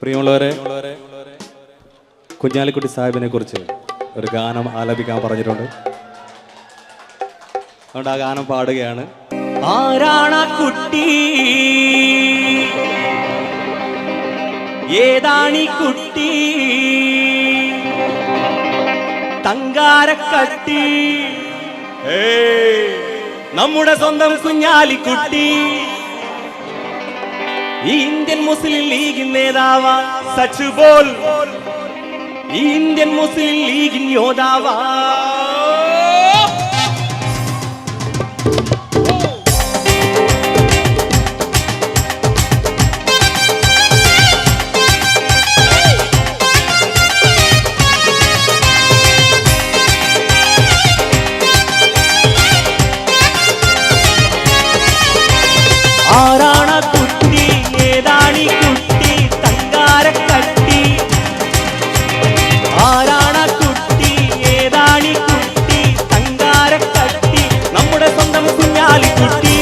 പ്രിയമുള്ളവരെ, കുഞ്ഞാലിക്കുട്ടി സാഹിബിനെ കുറിച്ച് ഒരു ഗാനം ആലപിക്കാൻ പറഞ്ഞിട്ടുണ്ട്. അതുകൊണ്ട് ആ ഗാനം പാടുകയാണ്. ആരാണ കുട്ടി, ഏതാണി കുട്ടി, തങ്കാരക്കട്ടി, നമ്മുടെ സ്വന്തം കുഞ്ഞാലിക്കുട്ടി. ഈ ഇന്ത്യൻ മുസ്ലിം ലീഗ് നേതാവാ സച്ച് ബോൾ, ഈ ഇന്ത്യൻ മുസ്ലിം ലീഗ് യോദ്ധാവാ. ആരാണ കുട്ടി, ഏതാണി കുട്ടി, തങ്കാരക്കട്ടി. ആരാണ കുട്ടി, ഏതാണി കുട്ടി, തങ്കാരക്കട്ടി, നമ്മുടെ സ്വന്തം കുഞ്ഞാലിക്കുട്ടി.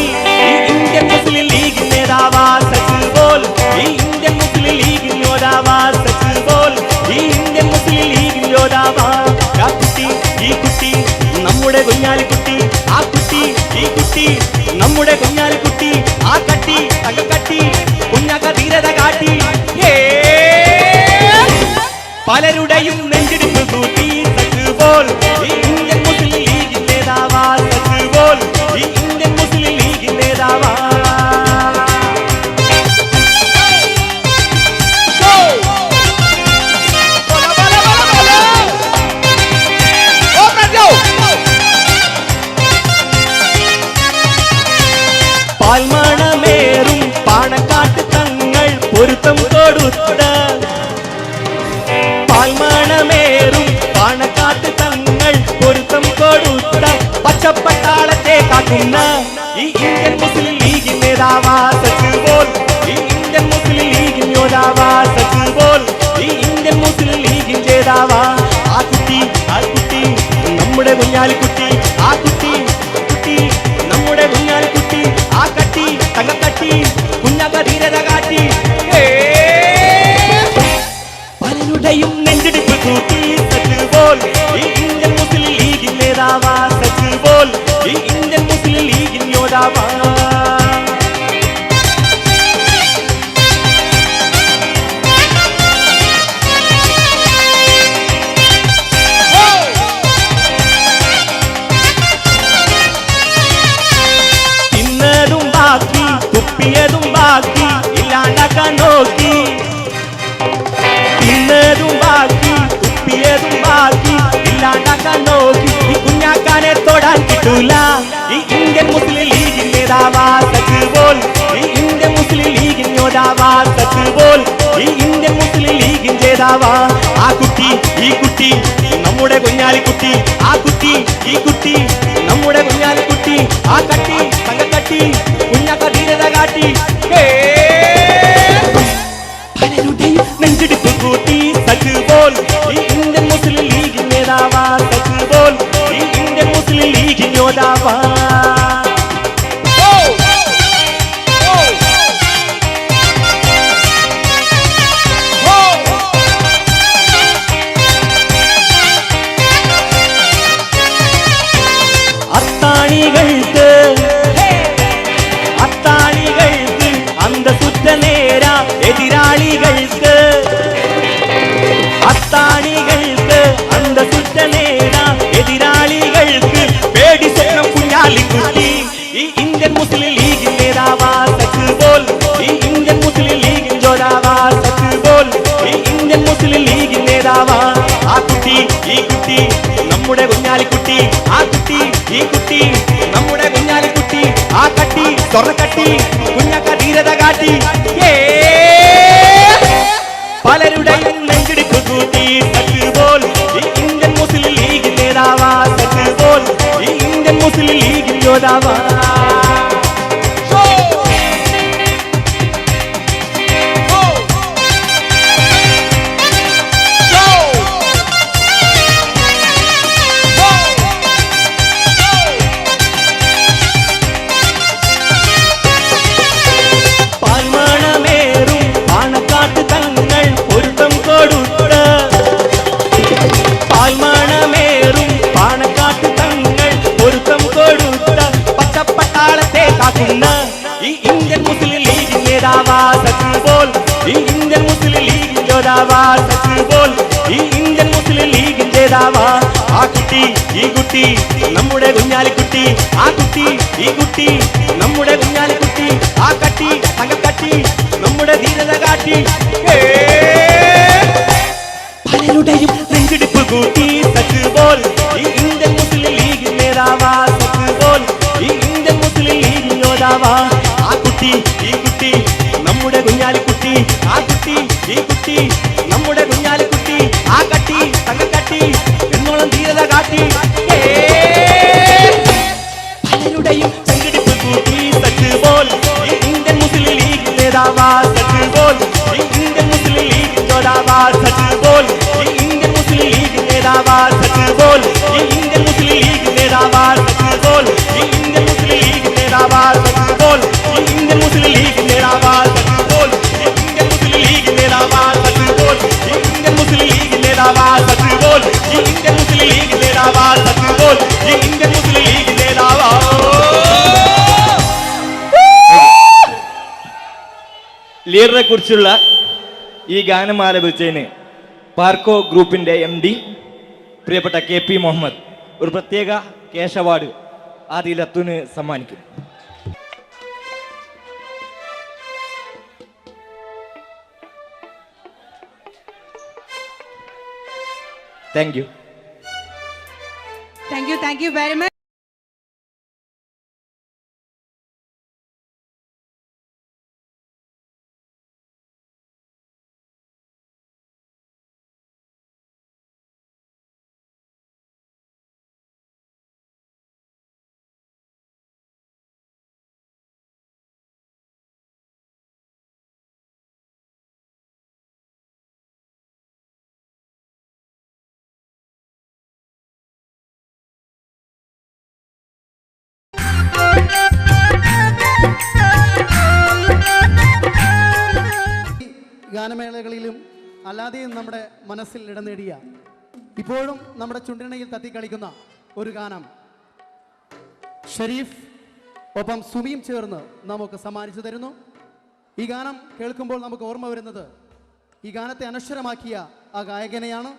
ഈ ഇന്ത്യൻ മുസ്ലിം ലീഗ് നേതാവാ സച്ച് ബോൾ, ഈ ഇന്ത്യൻ മുസ്ലിം ലീഗ് യോദ്ധാവാ സച്ച് ബോൾ, ഈ ഇന്ത്യൻ മുസ്ലിം ലീഗ് യോദ്ധാവാ. ആ കുട്ടി, ഈ കുട്ടി, നമ്മുടെ കുഞ്ഞാലിക്കുട്ടി. ആ കുട്ടി, ഈ കുട്ടി, നമ്മുടെ കുഞ്ഞാലിക്കുട്ടി. ആ കട്ടി, തങ്കക്കട്ടി, കുഞ്ഞാക്ക ധീരത കാട്ടി. പലരുടെയും നെഞ്ചിടിപ്പ് കൂട്ടി സച്ച് ബോൾ, ഈ ഇന്ത്യൻ മുസ്ലിം ലീഗ് നേതാവാ സച്ച് ബോൾ, ഈ ഇന്ത്യൻ മുസ്ലിം ലീഗ് നേതാവാ. പാൽമണമേറും പാണക്കാട്ട് തങ്ങൾ പൊരുത്തം കൊടുത്ത, പാൽമണമേറും പാണക്കാട്ട് തങ്ങൾ പൊരുത്തം കൊടുത്ത പച്ചപ്പട്ടാളത്തെ കാക്കുന്ന ഈ ഇന്ത്യൻ മുസ്ലിം ലീഗ് നേതാവാ സച്ച് ബോൾ, ഈ ഇന്ത്യൻ മുസ്ലിം ലീഗ് യോദ്ധാവാ സച്ച് ബോൾ, ഈ ഇന്ത്യൻ മുസ്ലിം ലീഗ് ജേതാവാ. ആ കുട്ടി, ആ കുട്ടി, നമ്മുടെ കുഞ്ഞാലിക്കുട്ടി. ആ കുട്ടി, കുട്ടി, നമ്മുടെ കുഞ്ഞാലിക്കുട്ടി. ആ കട്ടി, തങ്കക്കട്ടി, കുഞ്ഞാക്ക ധീരത കാട്ടി. പലരുടെയും നെഞ്ചിടിപ്പ് കൂട്ടി സച്ച് ബോൾ, ഈ ഇന്ത്യൻ മുസ്ലിം ലീഗ് നേതാവാ സച്ച് ബോൾ, ഈ ഇന്ത്യൻ മുസ്ലിം ലീഗ് യോദ്ധാവാ. തിന്നതും ബാക്കി, തുപ്പിയതും ബാക്കി, ഇല്ലാണ്ടാക്കാൻ നോക്കി. തിന്നതും ബാക്കി, തുപ്പിയതും ബാക്കി, ഇല്ലാണ്ടാക്കാൻ നോക്കി. ഈ കുഞ്ഞാക്കാനെ തൊടാൻ കിട്ടൂല. ഈ ഇന്ത്യൻ മുസ്ലിം ലീഗ് നേതാവാ സച്ച് ബോൾ, ഈ ഇന്ത്യൻ മുസ്ലിം ലീഗ് യോദ്ധാവാ സച്ച് ബോൾ, ഈ ഇന്ത്യൻ മുസ്ലിം ലീഗ് ജേതാവാ. ആ കുട്ടി, ഈ കുട്ടി, നമ്മുടെ കുഞ്ഞാലിക്കുട്ടി. ആ കുട്ടി, ഈ കുട്ടി, നമ്മുടെ കുഞ്ഞാലിക്കുട്ടി. ആ കട്ടി, തങ്കക്കട്ടി, കുഞ്ഞാക്ക ധീരത കാട്ടി. പലരുടെയും നെഞ്ചിടിപ്പ് കൂട്ടി സച്ച് ബോൾ, ഈ ഇന്ത്യൻ മുസ്ലിം ലീഗ് നേതാവാ സച്ച് ബോൾ, ഈ ഇന്ത്യൻ മുസ്ലിം ലീഗ് യോദ്ധാവാ. അത്താണികൾക്ക്, അത്താണികൾക്ക് അന്തസുറ്റ നേര എതിരാളികൾക്ക്. അത്താണികൾക്ക് അന്തസുറ്റ നേര എതിരാളികൾക്ക് പേടി സ്വപ്നം കുഞ്ഞാലിക്കുട്ടി. ഈ ഇന്ത്യൻ മുസ്ലിം ലീഗ് നേതാവാ സച്ച് ബോൾ, ഈ ഇന്ത്യൻ മുസ്ലിം ലീഗ് യോദ്ധാവാ സച്ച് ബോൾ, ഈ ഇന്ത്യൻ മുസ്ലിം ലീഗ് നേതാവാ. ആ കുട്ടി, ഈ കുട്ടി, നമ്മുടെ കുഞ്ഞാലിക്കുട്ടി. ആ കുട്ടി, ഈ കുട്ടി, നമ്മുടെ കുഞ്ഞാലിക്കുട്ടി. ആ കട്ടി, സ്വർണ്ണക്കട്ടി, കുഞ്ഞാക്ക ധീരത കാട്ടി. പലരുടെയും നെഞ്ചിടിപ്പ് കൂട്ടി സച്ച് ബോൾ, ഈ ഇന്ത്യൻ മുസ്ലിം ലീഗ് നേതാവാ സച്ച് ബോൾ, ഈ ഇന്ത്യൻ മുസ്ലിം ലീഗ് യോദ്ധാവാ. പാൽമണമേറും പാണക്കാട്ട് തങ്ങൾ കേൾക്കുന്ന ഈ ഇന്ത്യൻ മുസ്ലിം ലീഗ് നേതാവാ സച്ച് ബോൾ ഈ ഇന്ത്യൻ മുസ്ലിം ലീഗ് യോദ്ധാവാ സച്ച് ബോൾ ഈ ഇന്ത്യൻ മുസ്ലിം ലീഗ് നേതാവാ ആ കുട്ടി ഈ കുട്ടി നമ്മുടെ കുഞ്ഞാലിക്കുട്ടി ആ കുട്ടി ഈ കുട്ടി നമ്മുടെ കുഞ്ഞാലിക്കുട്ടി ആ കട്ടി തങ്കക്കട്ടി നമ്മുടെ ധീരത കാട്ടി പലരുടെയും നെഞ്ചിടിപ്പ് കൂട്ടി സച്ച് ബോൾ ഈ ഇന്ത്യൻ മുസ്ലിം ലീഗ് നേതാവാ സച്ച് ബോൾ ഈ ഇന്ത്യൻ മുസ്ലിം ലീഗ് യോദ്ധാവാ ആ കുട്ടി ഈ കുട്ടി നമ്മുടെ കുഞ്ഞാലിക്കുട്ടി ആ കുട്ടി ഈ കുട്ടി നമ്മുടെ കുഞ്ഞാലിക്കുട്ടി ആ കട്ടി തങ്കക്കട്ടി എന്നോളം ധീരത കാട്ടി പലരുടെയും നെഞ്ചിടിപ്പ് കൂട്ടി സച്ച് ബോൾ ഈ ഇന്ത്യൻ മുസ്ലിം ലീഗ് നേതാവാ സച്ച് ബോൾ ഈ ഇന്ത്യൻ മുസ്ലിം ലീഗ് യോദ്ധാവാ സച്ച് ബോൾ ഈ ഇന്ത്യൻ മുസ്ലിം ലീഗ് നേതാവാ സച്ച് ബോൾ ഈ ഇന്ത്യൻ മുസ്ലിം ലീഗ് നേതാവാ സച്ച് ബോൾ ഈ ഇന്ത്യൻ മുസ്ലിം ലീഗ് നേതാവാ സച്ച് ബോൾ ഈ ഇന്ത്യൻ മുസ്ലിം ലീഗ് നേതാവാ സച്ച് ബോൾ ഈ ഇന്ത്യൻ മുസ്ലിം ലീഗ് നേതാവാ സച്ച് ബോൾ ഈ ഇന്ത്യൻ മുസ്ലിം ലീഗ് നേതാവാ സച്ച് ബോൾ ഈ ഇന്ത്യൻ മുസ്ലിം ലീഗ് നേതാവാ സച്ച് ബോൾ ഈ ഇന്ത്യൻ മുസ്ലിം ലീഗ് നേതാവാ ലീഡറെ കുറിച്ചുള്ള ഈ ഗാനം ആലപിച്ചതിന് പാർക്കോ ഗ്രൂപ്പിന്റെ MD പ്രിയപ്പെട്ട KP മുഹമ്മദ് ഒരു പ്രത്യേക ക്യാഷ് അവാർഡ് ആദിൽ അത്തുന് സമ്മാനിക്കും. Thank you. Thank you very much. ഗാനമേളകളിലും അല്ലാതെയും നമ്മുടെ മനസ്സിൽ ഇടം നേടിയ ഇപ്പോഴും നമ്മുടെ ചുണ്ടിണയിൽ തത്തിക്കളിക്കുന്ന ഒരു ഗാനം ഷരീഫ് ഒപ്പം സുമിയും ചേർന്ന് നമുക്ക് സമ്മാനിച്ചു തരുന്നു. ഈ ഗാനം കേൾക്കുമ്പോൾ നമുക്ക് ഓർമ്മ വരുന്നത് ഈ ഗാനത്തെ അനശ്വരമാക്കിയ ആ ഗായകനെയാണ്.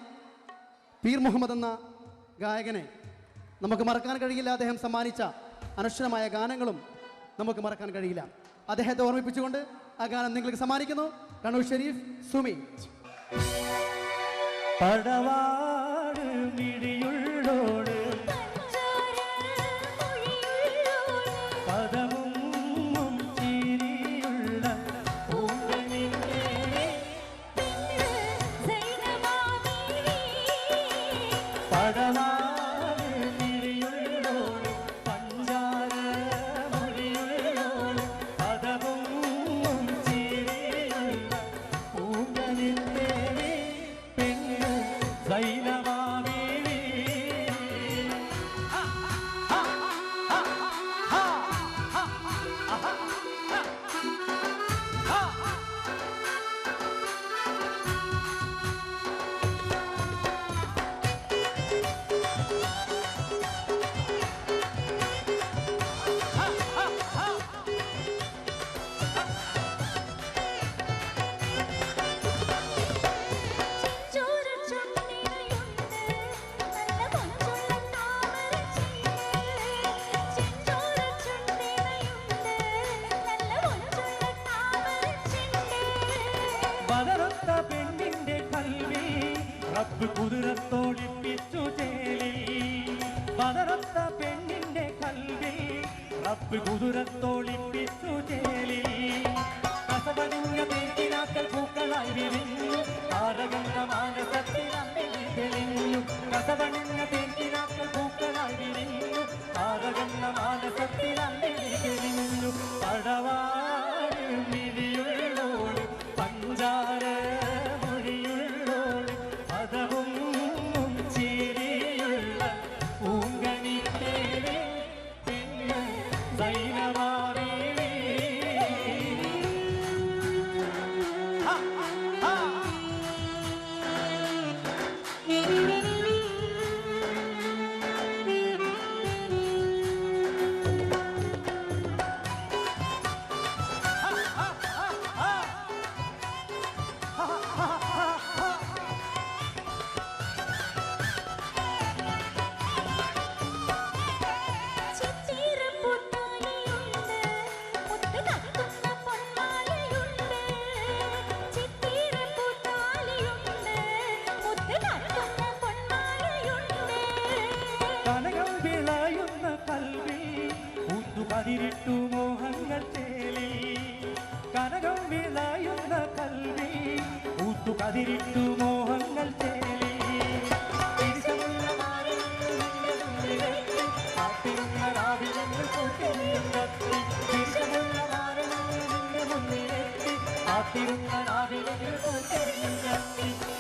പീർ മുഹമ്മദ് എന്ന ഗായകനെ നമുക്ക് മറക്കാൻ കഴിയില്ല. അദ്ദേഹം സമ്മാനിച്ച അനശ്വരമായ ഗാനങ്ങളും നമുക്ക് മറക്കാൻ കഴിയില്ല. അദ്ദേഹത്തെ ഓർമ്മിപ്പിച്ചുകൊണ്ട് ആ ഗാനം നിങ്ങൾക്ക് സമ്മാനിക്കുന്നു. കണ്ണൂർ ഷരീഫ്, സുമി. പടവാട് മിഴിയുള്ളോട് പദമും ചിരിയുള്ള പടവാട് മിഴിയുള്ളോട് പഞ്ചാര മൊഴിയുള്ളോട് പദമും ചിരിയുള്ള പൂങ്കനിന്റെ പെണ്ണ് സൈനവാമി പതറത്ത പെണ്ണിന്റെ കൽവി റബ്ബ് കുതിരത്തോളിപ്പിച്ചു ചേലി പതറത്ത പെണ്ണിന്റെ കൽവി റബ്ബ് കുതിരത്തോളിപ്പിച്ചു ചേലി കസവണിഞ്ഞ തേക്കിനാക്കൽ പൂക്കളായി വിരിഞ്ഞു താരകന്ന മാനസത്തിൽ അമ്മിണി തെളിഞ്ഞു കസവണിഞ്ഞ തേക്കിനാക്കൽ പൂക്കളായി വിരിഞ്ഞു താരകന്ന മാനസത്തിൽ അമ്മിണി തെളിഞ്ഞു പടവാട് മിഴിയുള്ളോട് പഞ്ചാര മൊഴിയുള്ളോട് പദവും ചിരിയുള്ള പൂങ്കണിത്തേനെ പെണ്ണ് സൈനവാമി കതിരിട്ടു മോഹങ്ങൾ തേലി കനകം വിളയുന്ന കൽവി പൂത്തു കതിരിട്ടു മോഹങ്ങൾ തേലി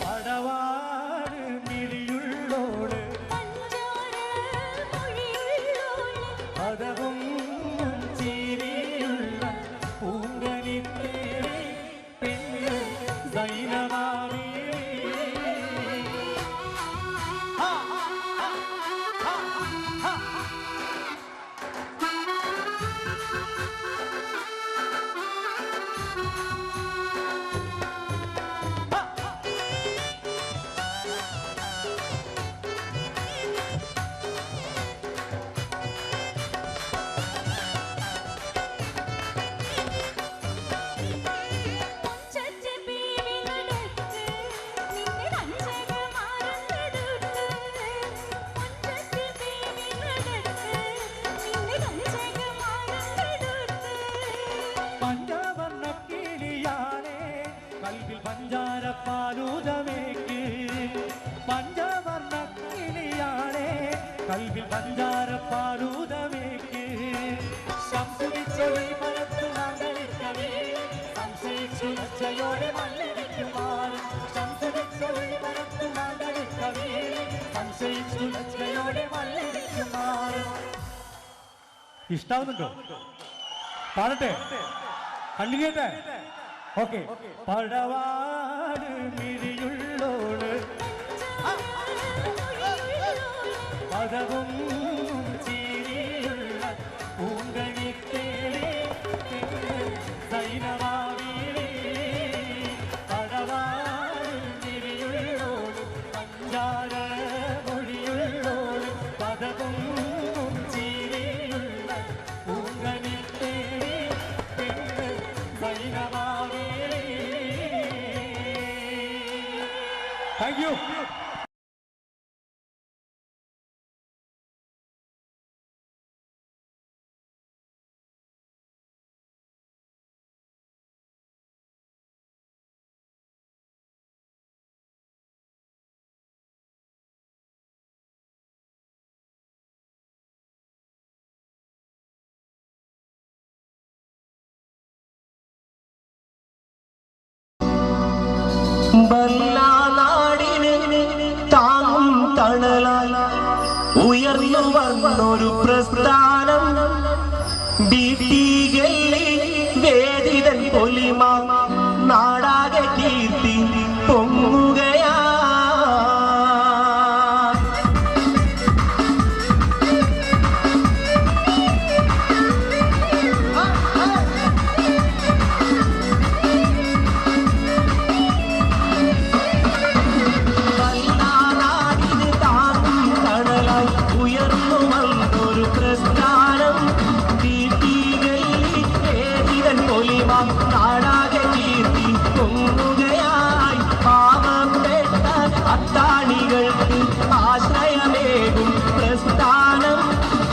പടവാട് മിഴിയുള്ളോട് പദവും ചീരിയുള്ള പൂങ്കനിത്തേ പെണ്ണ് സൈനമാവി കൽവിൽ പഞ്ചാരപ്പാലൂതമേക്ക് ശംസുവിച്ചൊളി പരത്തു മകളിക്കവേ സംശയിച്ചു ലജ്ജയോടെ മല്ലടിക്കുമാറും ശംസുവിച്ചൊളി പരത്തു മകളിക്കവേ സംശയിച്ചു ലജ്ജയോടെ മല്ലടിക്കുമാറും. ഇഷ്ടാവുന്നുണ്ടോ? പാടട്ടെ, കണ്ടിന്യൂട്ടെ. ഓക്കെ. പടവാട് മിഴിയുള്ളോട് പദവും ചീരിയുള്ള പൂങ്കണിത്തേലേ സൈനമാവിലേ പടവാട് മിഴിയുള്ളോട് പഞ്ചാര മൊഴിയുള്ളോട് പദവും ചീരിയുള്ള പൂങ്കണിത്തേലേ സൈനമാവിലേ. Thank you. നാടിന് താങ്ങും തണലാൽ ഉയർന്നു വന്നൊരു പ്രസ്ഥാനം വേദിതൻ പൊലിമ നാടാകെ കീർത്തി പൊങ്ങുകയാ. നാടാകെ കീർത്തി പൊങ്ങുകയായി പാവപ്പെട്ട അത്താണികൾക്ക് ആശ്രയമേകും പ്രസ്ഥാനം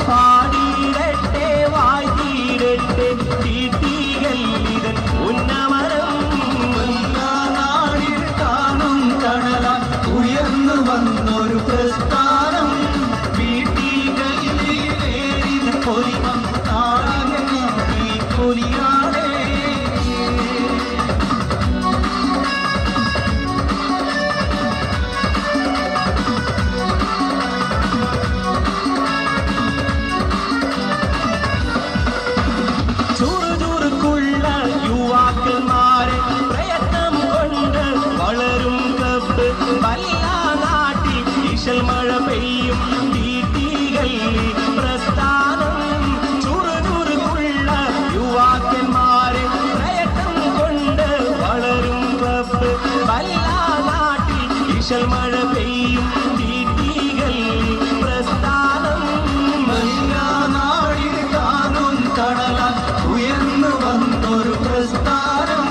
പാടിയിടട്ടെ വായിടട്ടെ തീട്ടികല്ലിതൻ ഉന്നമനം. നാടിൽ കാണും തണലാൽ ഉയർന്നു വന്നൊരു പ്രസ്ഥാനം വീട്ടികളിൽ പൊലിമ നാടാകെ കീർത്തി പൊലിയാടേ. ചുറുചുറുക്കുള്ള യുവാക്കന്മാരെ പ്രയത്നം കൊണ്ട് വളരും കപ്പ് വല്ല നാട്ടിൽ ഈശൽ മഴ പെയ്യും വീട്ടികളിൽ പ്രസ്ഥാനം. ചുറുചുറുക്കുള്ള യുവാക്കന്മാരെ പ്രയത്നം കൊണ്ട് വളരും കപ്പ് വല്ല നാട്ടിൽ ഈശൽ മഴ പെയ്യും വീട്ടികളിൽ പ്രസ്ഥാനം. നാടിൽ കാണും തണലാൽ ഉയർന്നു വന്നൊരു പ്രസ്ഥാനം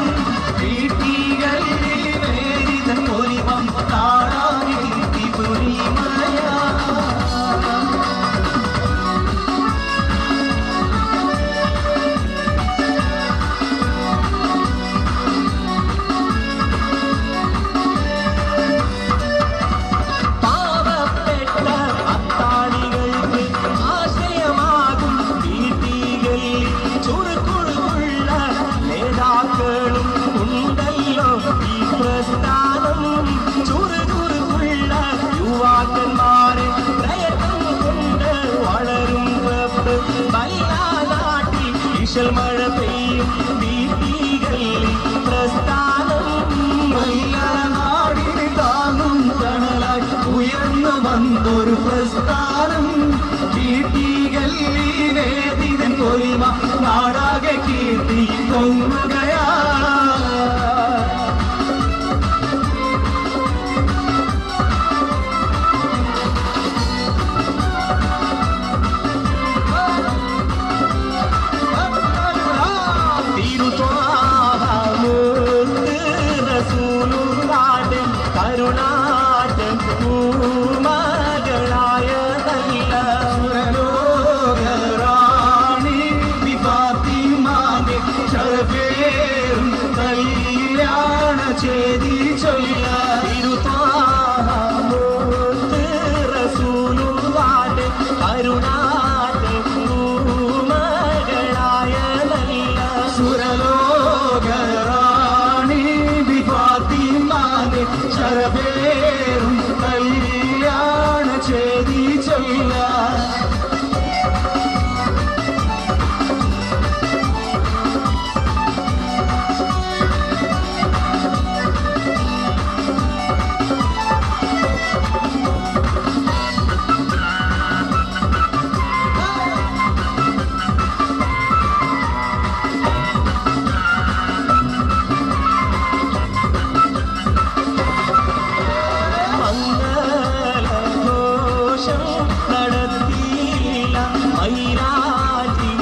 വീട്ടികളിൽ വേദിത പൊലിമം താടാകെ കീർത്തി പൊലിമയ. ചുറുകുറുകുള്ള നേതാക്കളും ഉണ്ടല്ലോ ഈ പ്രസ്ഥാനം. ചുറുകുറുകുള്ള യുവാക്കന്മാരെ പ്രയത്നം കൊണ്ട് വളരും വെപ്പ് നാട്ടിൽ ഈശൽ മഴ പെയ്യും ദീപികളിൽ പ്രസ്ഥാനം. നാടിന് താങ്ങും തണലായി ഉയർന്നു വന്നൊരു പ്രസ്ഥാനം. കീർത്തികളിലേതിൻ പൊലിമ നാടാകെ കീർത്തി പൊങ്ങുകയാ. കരുണാടൻ പൂമകളായ നല്ല റാണി വിഫാത്തിമാന്റെ ശരഫേറും കല്യാണ ചേതി ചൊല്ല. റസൂലുള്ളാന്റെ കരുണാടൻ പൂമകളായ നല്ല സുരലോകറാണി വിഫാത്തിമാന്റെ ശരഫേറും കല്യാണ ചേതി ചൊല്ല. മംഗളഘോഷം നടത്തിയില്ല, മൈരാജി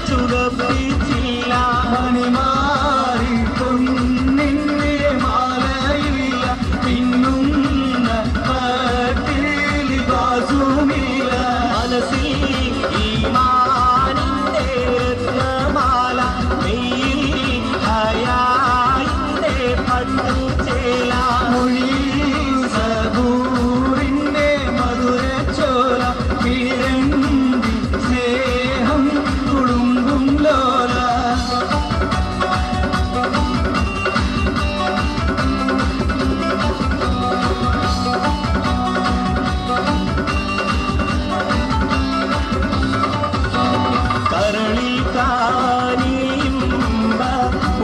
ചുടപ്പിച്ചില്ല. മണിമാറി പൊന്നിന്റെ മാലയില്ല, പിന്നുന്ന പട്ടിലി ബാസുമില്ല. മനസ്സിൽ ഈമാനിന്റെ രത്നമാല, മെയ്യിൽ ഹയായിന്റെ പട്ടുചേല. സബൂറിന്റെ മധുരച്ചോല, കിഴണ്ടി സ്നേഹം കുടുംബും ലോല. കരളിൽ കാനിയുമ്പ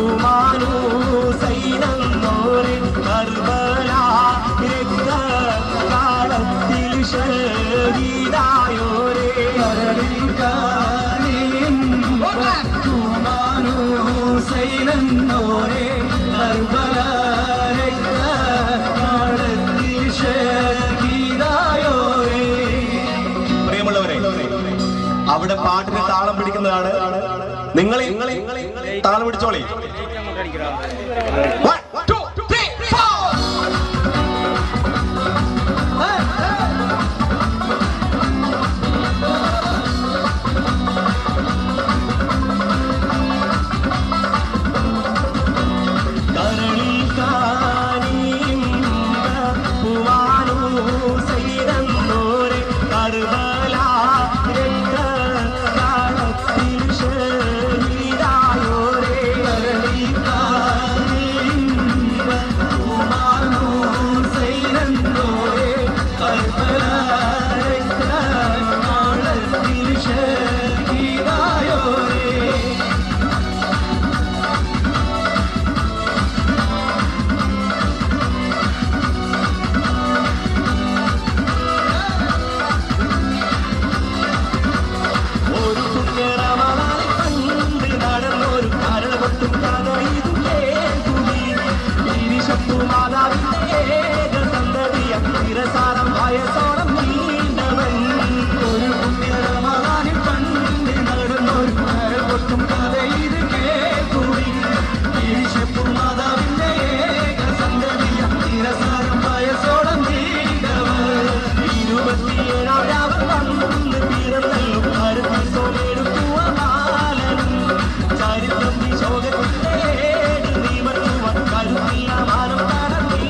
ഉമാനൂസൈനന്നോരെ കർബല രക്തകാളത്തിൽ ഷഹീദായോരെ. സൈനോരെ കർബല രക്തകാളത്തിൽ ഷഹീദായോരെ. പ്രിയമുള്ളവരെ, അവിടെ പാട്ടിന് താളം പിടിക്കുന്നതാണ്. നിങ്ങൾ താളം പിടിച്ചോളി. One, two, three, four. കരളിൽ കാനിയുമ്പ ഉമാനൂസൈനന്നോരെ കർബല രക്തകാളത്തിൽ ഷഹീദായോരെ. കരളിൽ കാനിയുമ്പ ഉമാനൂസൈനന്നോരെ കർബല രക്തകാളത്തിൽ ഷഹീദായോരെ. ഒരു പുണ്യറമദാനിൽ പണ്ട് നടന്നൊരു കരളപൊട്ടും കഥ ഇത് കേൾക്കുവി. തിരിശത്തു മാതാവിന്റെ ഏക സന്തതിയ തിരസാരം വയസ്സോളം നീണ്ടവൻ. ഒരു പുണ്യറമദാനിൽ പണ്ട് നടന്നൊരു കരൾപൊട്ടും കഥ ഇത് കേൾക്കുവിൻ. ഈശപ്പും മാതാവിന്റെ ഏക സന്തതിയ തിരസാരം വയസ്സോളം നീണ്ടവർ. 27-ാം രാവൻ വന്ന് പിറന്നല്ലോ കരുത്തിൽ സോലെടുക്കുവ ബാലൻ. ചരിത്രം ശോകത്തിന്റെ ഏട് നിവർത്തുവാൻ കരുത്തില്ല മാനം നടത്തി.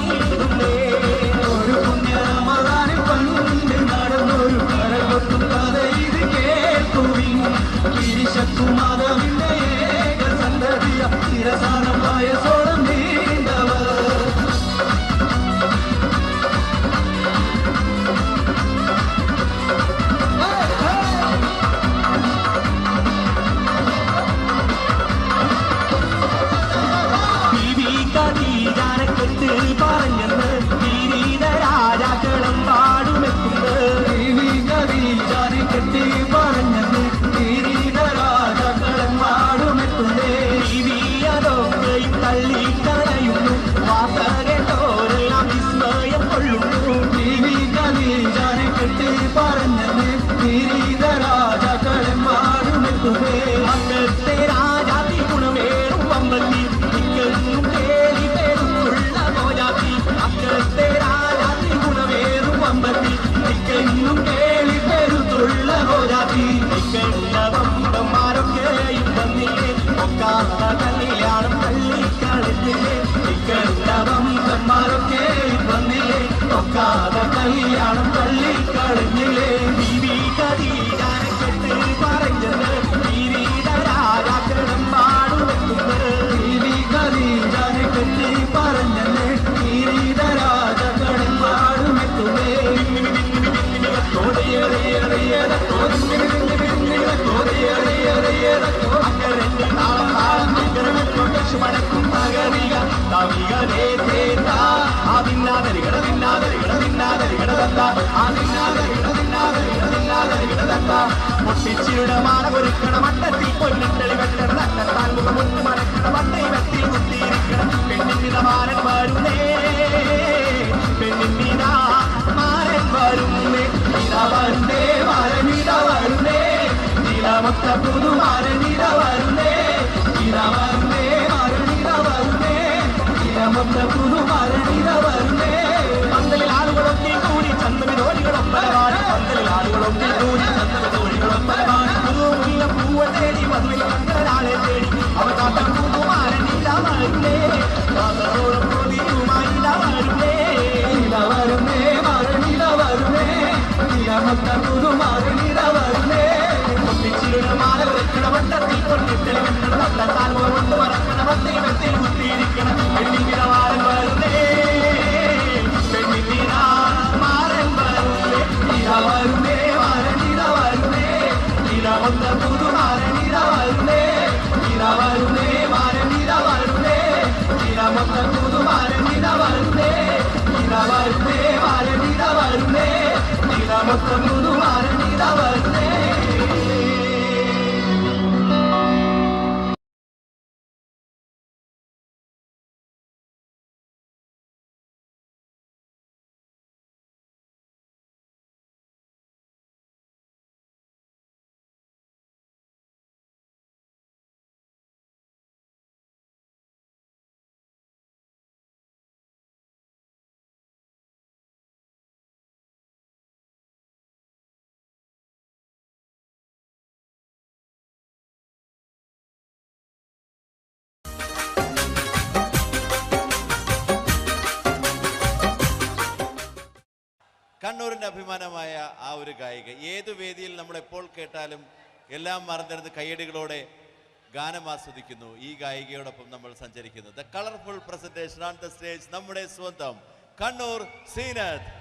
ശക്തിമാതാവിന്റെ ഏക സന്തതിയ തിരസാനമായ സോളം നീണ്ടവർ ഖദീജാനെക്കുറിച്ച് പറഞ്ഞെന്ന് വിവിധ രാജാക്കളും പാടുമെത്തുന്നത് ഖദീജാനെ കെട്ടി പറഞ്ഞെന്ന് വിവിധ രാജാക്കളും പാടുമെത്തുന്നേ ബീവിയതൊക്കെയും തള്ളിക്കരയുന്നു വാർത്ത കേട്ടോരെല്ലാം വിസ്മയം കൊള്ളുന്നു ഖദീജാനെ കെട്ടി പറഞ്ഞെന്ന് വിവിധ രാജാക്കളും പാടുമെത്തുന്നേ മക്കത്തെ രാജാതി ഗുണമേറും വമ്പത്തി ഇക്കെന്നും കേളി പേരുള്ള ഗോജാതി മക്കത്തെ രാജാതി ഗുണമേറും വമ്പത്തി എന്നും കേളി പെരുത്തുള്ള ഗോജാതി ഇക്കെന്ന വമ്പന്മാരൊക്കെയും വന്നില്ലേ ഒക്കാത്ത കല്യാണം തള്ളിക്കളഞ്ഞില്ലേ ഇക്കെന്ന വമ്പന്മാരൊക്കെ വന്നില്ലേ ഒക്കാതെ കല്യാണം തള്ളിക്കളഞ്ഞില്ലേ ബീവി ഖദീജാനെക്കുറിച്ച് പറഞ്ഞത് വിവിധ രാജാക്കളും പാടുമെത്തുന്നത് ഖദീജാനെ കെട്ടി പറഞ്ഞെന്ന് വിവിധ രാജാക്കളും പാടുമെത്തുന്നേ പൊട്ടിച്ചിയുടെ മാല ഒരുക്കണ മട്ടത്തിൽ പൊന്നിട്ടളി വെട്ടണ തട്ടാൻ മുഖമുട്ട് മടക്കണ മട്ടയിൽ കുത്തിയിരിക്കണം പെണ്ണിന്റെ മാരൻ വരുന്നേ പെണ്ണിന്റെ മാരൻ വരുന്നേ വരുന്നേ മാരനിട വരുന്നേ നിലമൊത്ത പുതുമാരനിട വരുന്നേ നിലവരുന്നേ മാരനിട വരുന്നേ നിലമൊത്ത പുതുമാരനിട വരുന്നേ പന്തലിൽ ആളുകളൊക്കെ കൂടി ചന്തമിതോടികളൊപ്പലവാടി പന്തലിൽ ആളുകളൊക്കെ കൂടി ചന്തമിതോടികളൊപ്പലവാടി പുതുമുല്ല പൂവ തേടി മധുവിൽ കണ്ടൊരാളെ തേടി അവ കാട്ടം പുതുമാരനില്ല വരുന്നേ കാതറോളം പൊതിയുമായില്ല വരുന്നേ നിലവരുന്നേ മാരനിട വരുന്നേ നിലമൊത്ത പുതുമാരനിട വരുന്നേ പൊട്ടിച്ചിരുടെ മാല വെക്കണ വട്ടത്തിൽ കൊണ്ടിട്ടളി വെക്കണ തട്ടാൻ മുഖമുണ്ട് മറക്കണ വട്ടയിൽ കുത്തിയിരിക്കണം പെണ്ണിന്റെ മാരൻ വരുന്നേ പെണ്ണിന്റെ മാരൻ വരുന്നേ നിലവരുന്നേ മാരനിട വരുന്നേ നിലമൊത്ത പുതുമാരനിട വരുന്നേ നിലവരുന്നേ മാരനിട വരുന്നേ നിലമൊത്ത പുതുമാരനിട വരുന്നേ നിലവരുന്നേ മാരനിട വരുന്നേ നിലമൊത്ത പുതുമാരനിട വരുന്നേ കണ്ണൂരിൻ്റെ അഭിമാനമായ ആ ഒരു ഗായിക ഏതു വേദിയിൽ നമ്മൾ എപ്പോൾ കേട്ടാലും എല്ലാം മറന്നിരുന്ന് കയ്യടികളോടെ ഗാനം ആസ്വദിക്കുന്നു. ഈ ഗായികയോടൊപ്പം നമ്മൾ സഞ്ചരിക്കുന്നു. The colourful presentation on the stage നമ്മുടെ സ്വന്തം കണ്ണൂർ സീനത്ത്.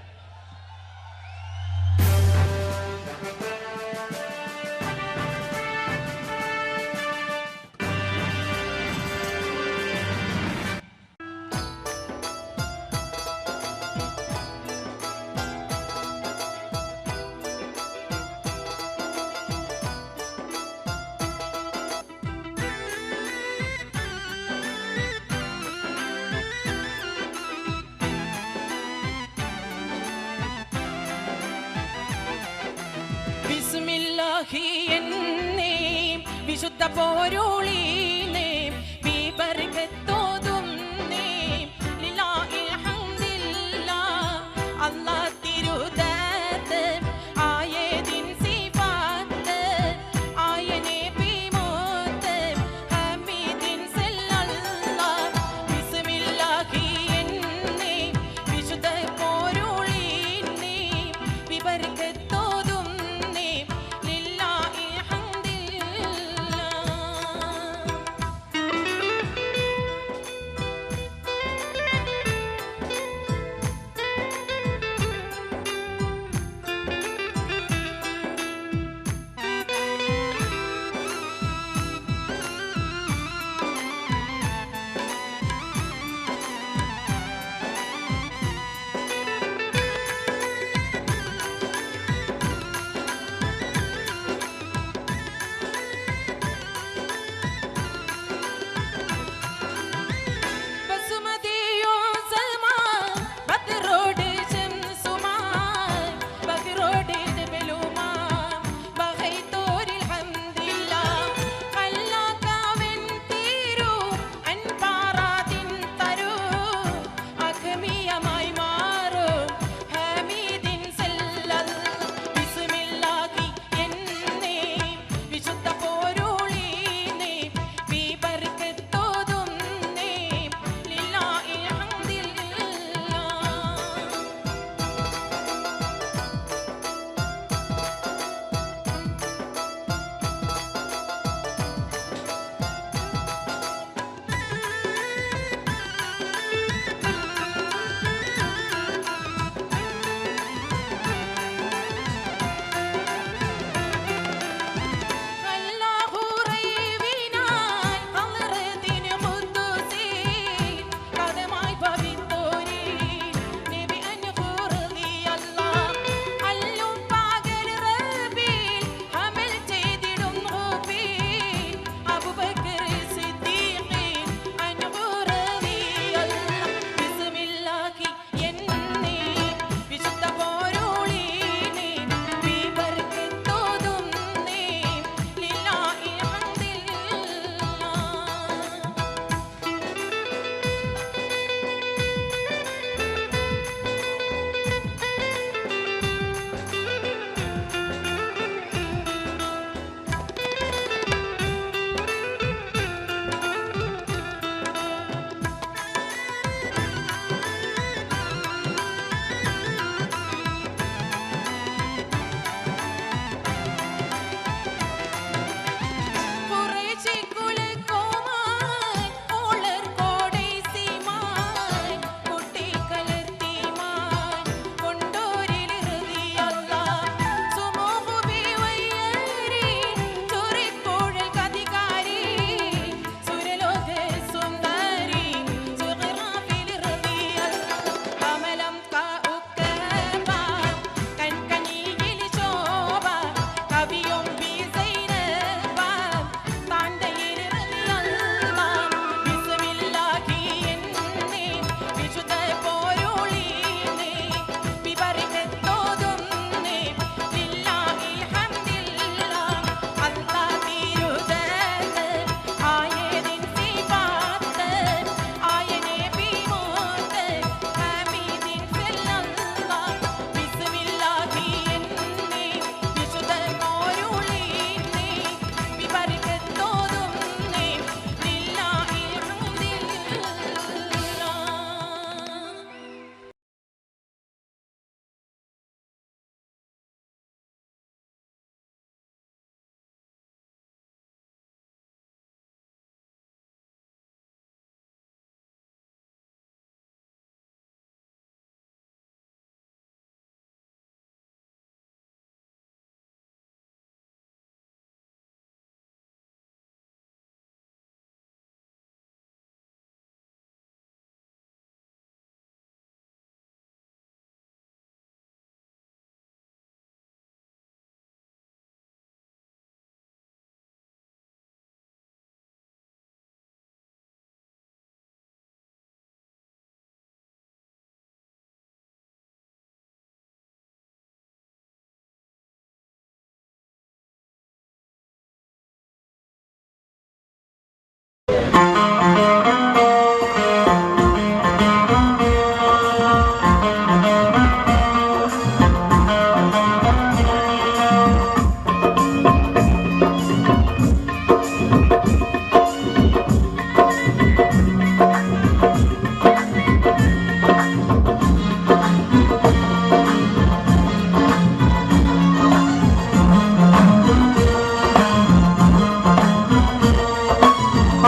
വിശുദ്ധ പോരുളീനേ ബിബർകത്തോതും നേ ലില്ലാഹിൽ ഹംദില്ലാഹ് അല്ലാഹ് തിരുദാത്ത് ആയതിൻ സിഫാത്ത് ആയനെ ബിമോത്ത് ഹമീദിൻ സല്ലല്ലാഹ് ബിസ്മില്ലാഹി എന്നേ വിശുദ്ധ പോരുളീനേ ബിബർകത്തോതും നേ ലില്ലാഹിൽ ഹംദില്ലാഹ്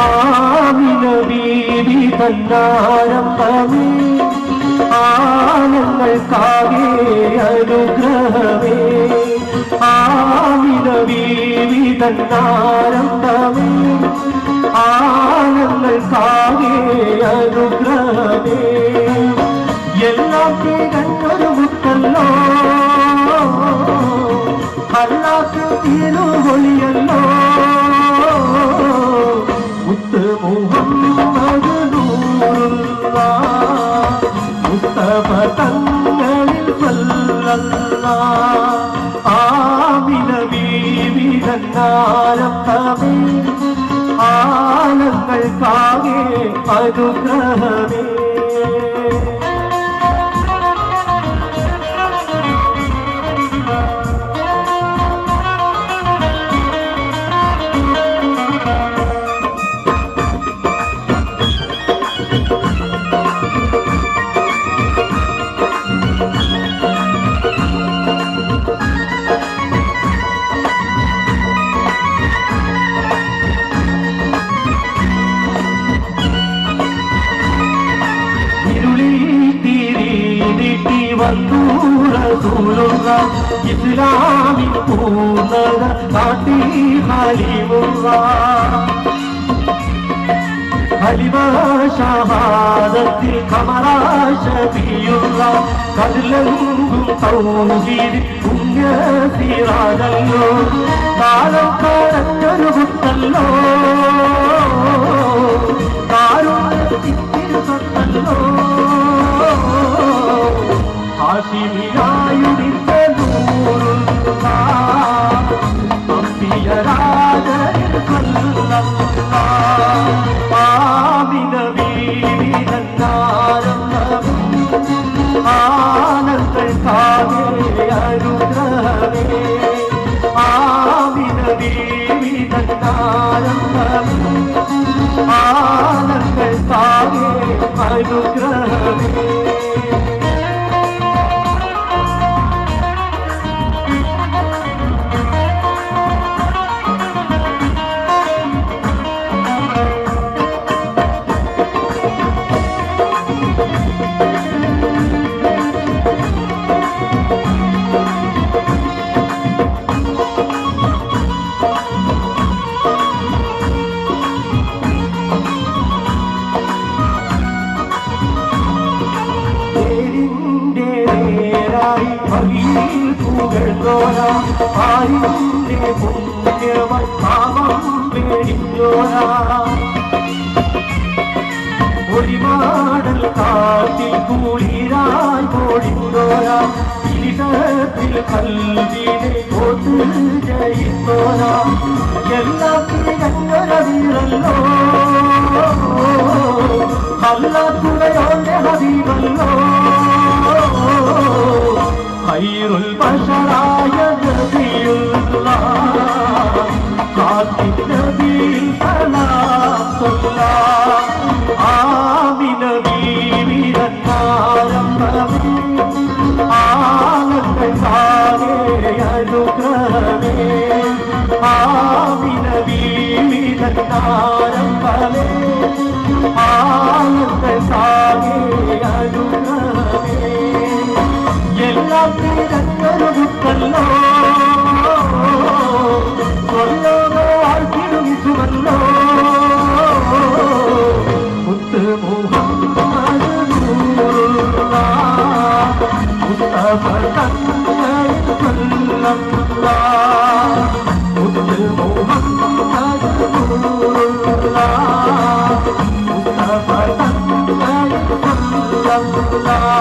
ആമിന ബീവി തന്നാരംഭമേ ആനങ്ങൾക്കാകെ അനുഗ്രഹമേ ആമിന ബീവി തന്നാരംഭമേ ആനങ്ങൾക്കാകെ അനുഗ്രഹമേ എല്ലാം തികഞ്ഞൊരു മുത്തല്ലോ അല്ലാത്ത തിരുവൊളിയല്ലോ മുത്ത് മുഹമ്മദ് നൂറുള്ള മുസ്തഫ തങ്ങളിൽ സല്ലല്ലാഹ് ആമിന ബീവി തന്നാരംഭമേ ആനങ്ങൾക്കാകെ അനുഗ്രഹമേ റസൂലുള്ള ഇസ്ലാമിൻ പൂർണ്ണത കാട്ടി ഹലിമുള്ള ഹലിമ ഷഹാദത്തിൽ ഖമറാ ശഫിയുള്ള കതിലെങ്കും തൗഹീദ് പുണ്യ സിറാജല്ലോ കാലം കടഞ്ഞൊരു മുത്തല്ലോ കാരുണ്യത്തിൻ സത്തല്ലോ ഹാഷിമിയായുദിത്ത നൂറുള്ള അമ്പിയരാജനിൽ സല്ലല്ലാഹ് ആമിന ബീവി തന്നാരംഭമേ ആനങ്ങൾക്കാകെ അനുഗ്രഹമേ ആമിന ബീവി തന്നാരംഭമേ ആനങ്ങൾക്കാകെ അനുഗ്രഹമേ ഒരുമാടൽ കാട്ടിൽ കൂളിരായി ഓടിത്തോരാ ഇരിടത്തിൽ കൽവിനെ പോത്ത് ജയിത്തോരാ എല്ലാം തികഞ്ഞൊരവീരല്ലോ അല്ലാത്തുകയോന്റെ ഹബീബല്ലോ ഖൈറുൽ ബശറായ നബിയുള്ള കാത്തിൻ നബിയിൽ സലാത്തുള്ള ആമിന ബീവി തന്നാരംഭമേ ആനങ്ങൾക്കാകെ അനുഗ്രഹമേ ആമിന ബീവി തന്നാരംഭമേ ആനങ്ങൾക്കാകെ അനുഗ്രഹമേ എല്ലാം തിരഞ്ഞൊരു മുത്തല്ലോ കൊല്ലോകോ ആഴ്ത്തിടുമിച്ചുമല്ലോ മുത്ത് മുഹമ്മദ് നൂറുള്ള മുസ്തഫ തങ്ങളിൽ സല്ലല്ലാഹ് മുത്ത് മുഹമ്മദ് നൂറുള്ള മുസ്തഫ തങ്ങളിൽ സല്ലല്ലാഹ്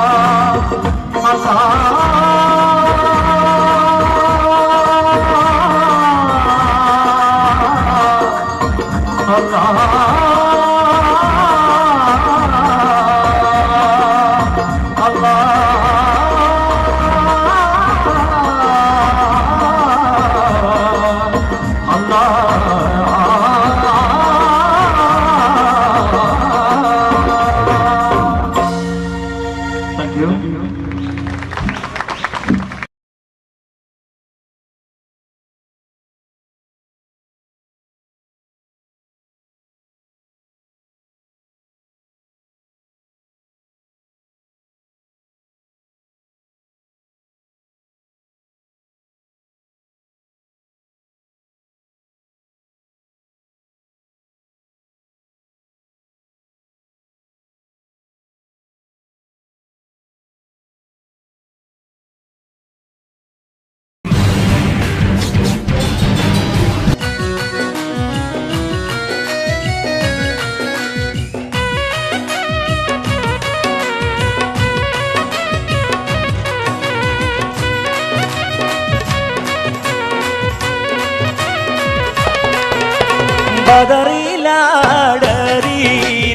ബദറിലാടറി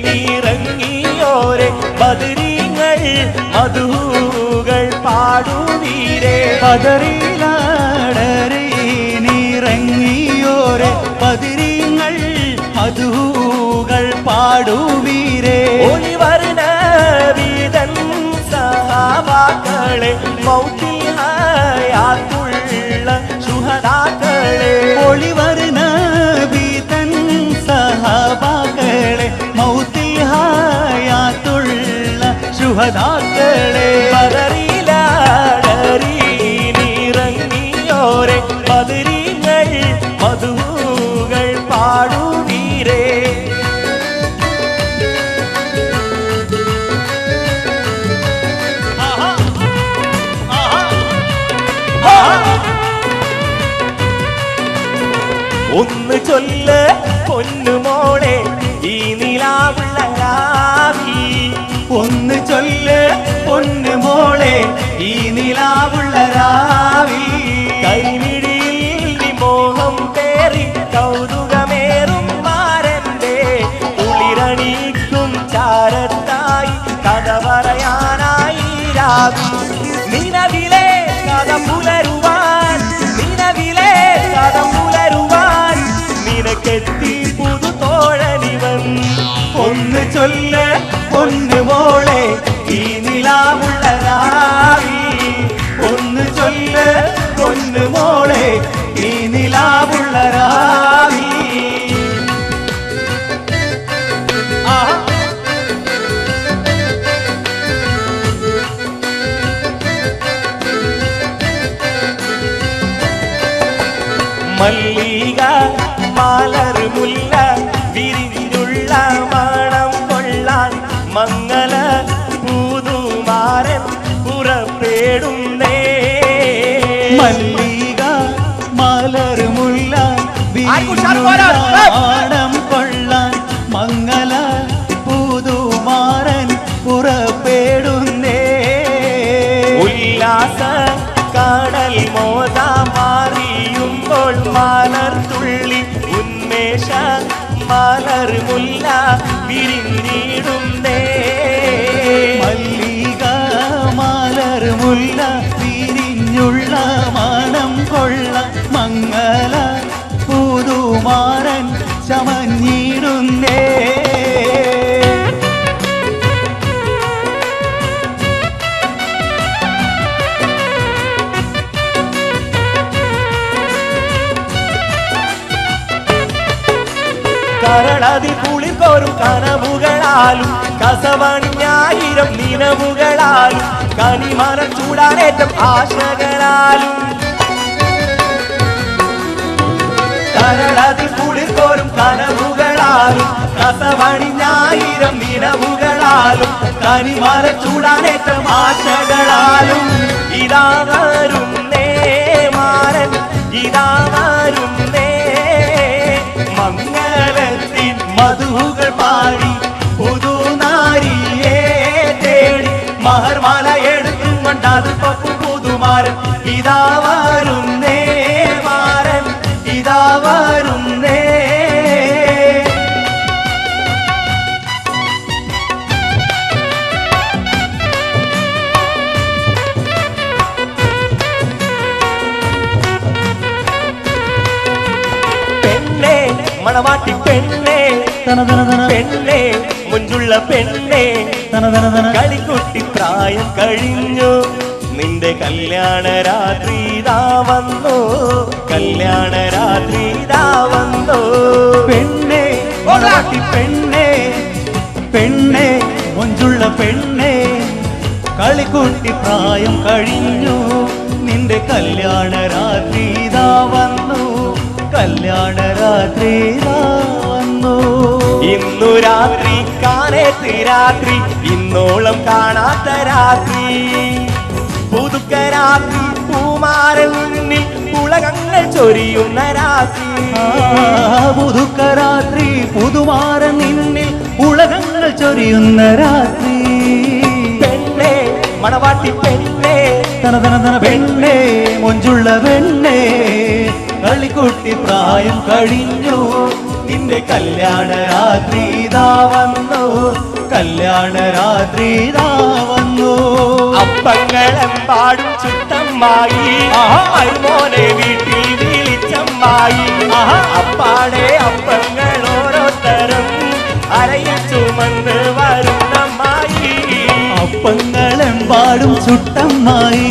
നിറങ്ങിയോരെ ബദരീങ്ങൾ മധുകൾ പാടുവീരേ ബദറിലാടറി നിറങ്ങിയോരെ ബദരീങ്ങൾ മധുകൾ പാടുവീരേ ഒളിവർണ വീതൻ സഹാബാക്കളെ മൗത്തിഹായാത്തുള്ള ശുഹദാക്കളെ ഒളിവർണ വീതൻ സഹാബാക്കളെ മൗത്തിഹായാത്തുള്ള ശുഹദാക്കളെ ബദറിലാടറി നിറങ്ങിയോരെ ബദരീങ്ങൾ മധുകൾ പാടുവീരേ ഒന്ന് ചൊല്ല് പൊന്നുമോളെ ഈ നിലാവുള്ള രാവി ഒന്ന് ചൊല്ല് പൊന്നുമോളെ ഈ നിലാവുള്ള രാവി കൈമിഴിയിൽ വിമോഹം പേറി കൗതുകമേറും മാരന്റെ കുളിരണിക്കും ചാരത്തായി കഥ പറയാനായി രാവി നിലവിലെ കഥ പുലരുവാൻ നിലവിലെ കഥ പുലരുവാൻ നിനക്കെത്തി പുതു തോഴനിവൻ ഒന്ന് ചൊല്ല് പൊന്നുമോളെ ഈ നിലാവുള്ള രാവി ഒന്ന് ചൊല്ല് പൊന്നുമോളെ ഈ നിലാവുള്ള രാവി മല്ലിക മലർ മുല്ല വിരിഞ്ഞുള്ള മണം കൊള്ളാൻ മംഗല പുതുമാരൻ പുറപ്പെടുന്നേ മല്ലിക മലർമുല്ല വിരിഞ്ഞുള്ളാടം കൊള്ളാൻ മംഗല പുതുമാരൻ പുറപ്പെടുന്നേ ഉല്ലാസ കടൽ മോദ മാറിയുമ്പോൾ മലർ തുള്ളി ഉന്മേഷ മലർ മുല്ല വിരിഞ്ഞിടുന്നേ മല്ലിക മലർമുല്ല വിരിഞ്ഞുള്ള മണം കൊള്ള മംഗല പുതുമാരൻ ചമഞ്ഞിടുന്നേ കരളതി കുളിർക്കോരും കനവുകളാലും കസവണിഞ്ഞായിരം നിലവുകളാലും കനിമരം ചൂടാനേറ്റം ആശകളാലും കരളതി കുളിർക്കോരും കനവുകളാലും കസവണിഞ്ഞായിരം നിലവുകളാലും കനിമരം ചൂടാനേറ്റം ആശകളാലും ഇതാ വരുന്നേ മാരൻ ഇതാ വരുന്നേ മംഗളത്തിൻ മധുകൾ പാടി പുതുനാരിയെ തേടി മഹർമാല എടുത്തും കൊണ്ടത് പുതുമാരൻ ഇതാ വരുന്നേ മാരൻ ഇതാ വരുന്നേ പെണ്ണേ മണവാട്ടി പെണ്ണേ പെണ്ണേ മുഞ്ചുള്ള പെണ്ണേ കളിക്കുട്ടി പ്രായം കഴിഞ്ഞു നിന്റെ കല്യാണ രാത്രി ഇതാ വന്നു കല്യാണ രാത്രി ഇതാ വന്നു പെണ്ണേ മണവാട്ടി പെണ്ണേ പെണ്ണേ മുഞ്ചുള്ള പെണ്ണേ കളിക്കുട്ടി പ്രായം കഴിഞ്ഞു നിന്റെ കല്യാണ രാത്രി ഇതാ വന്നു കല്യാണ രാത്രി ഇതാ വന്നു ഇന്നു രാത്രി കാണേത്ത് രാത്രി ഇന്നോളം കാണാത്ത രാത്രി പുതുക്ക രാത്രി പൂമാരൻ മുന്നിൽ ഉലകങ്ങൾ ചൊരിയുന്ന രാത്രി പുതുക്ക രാത്രി പുതുമാരൻ നിന്നിൽ ഉലകങ്ങൾ ചൊരിയുന്ന രാത്രി പെണ്ണേ മണവാട്ടി പെണ്ണേ പെണ്ണേ മൊഞ്ചുള്ള പെണ്ണേ കളിക്കുട്ടി പ്രായം കഴിഞ്ഞു നിന്റെ കല്യാണ രാത്രി ഇതാ വന്നു, കല്യാണ രാത്രി ഇതാ വന്നു. അപ്പങ്ങളെമ്പാടും ചുട്ടമ്മായി മോനെ വീട്ടിൽ വിളിച്ചമ്മായി അപ്പാടെ അപ്പങ്ങൾ ഓരോരുത്തരും അരയിൽ ചുമന്ന് വരുന്നമ്മായി. അപ്പങ്ങളെമ്പാടും ചുട്ടമ്മായി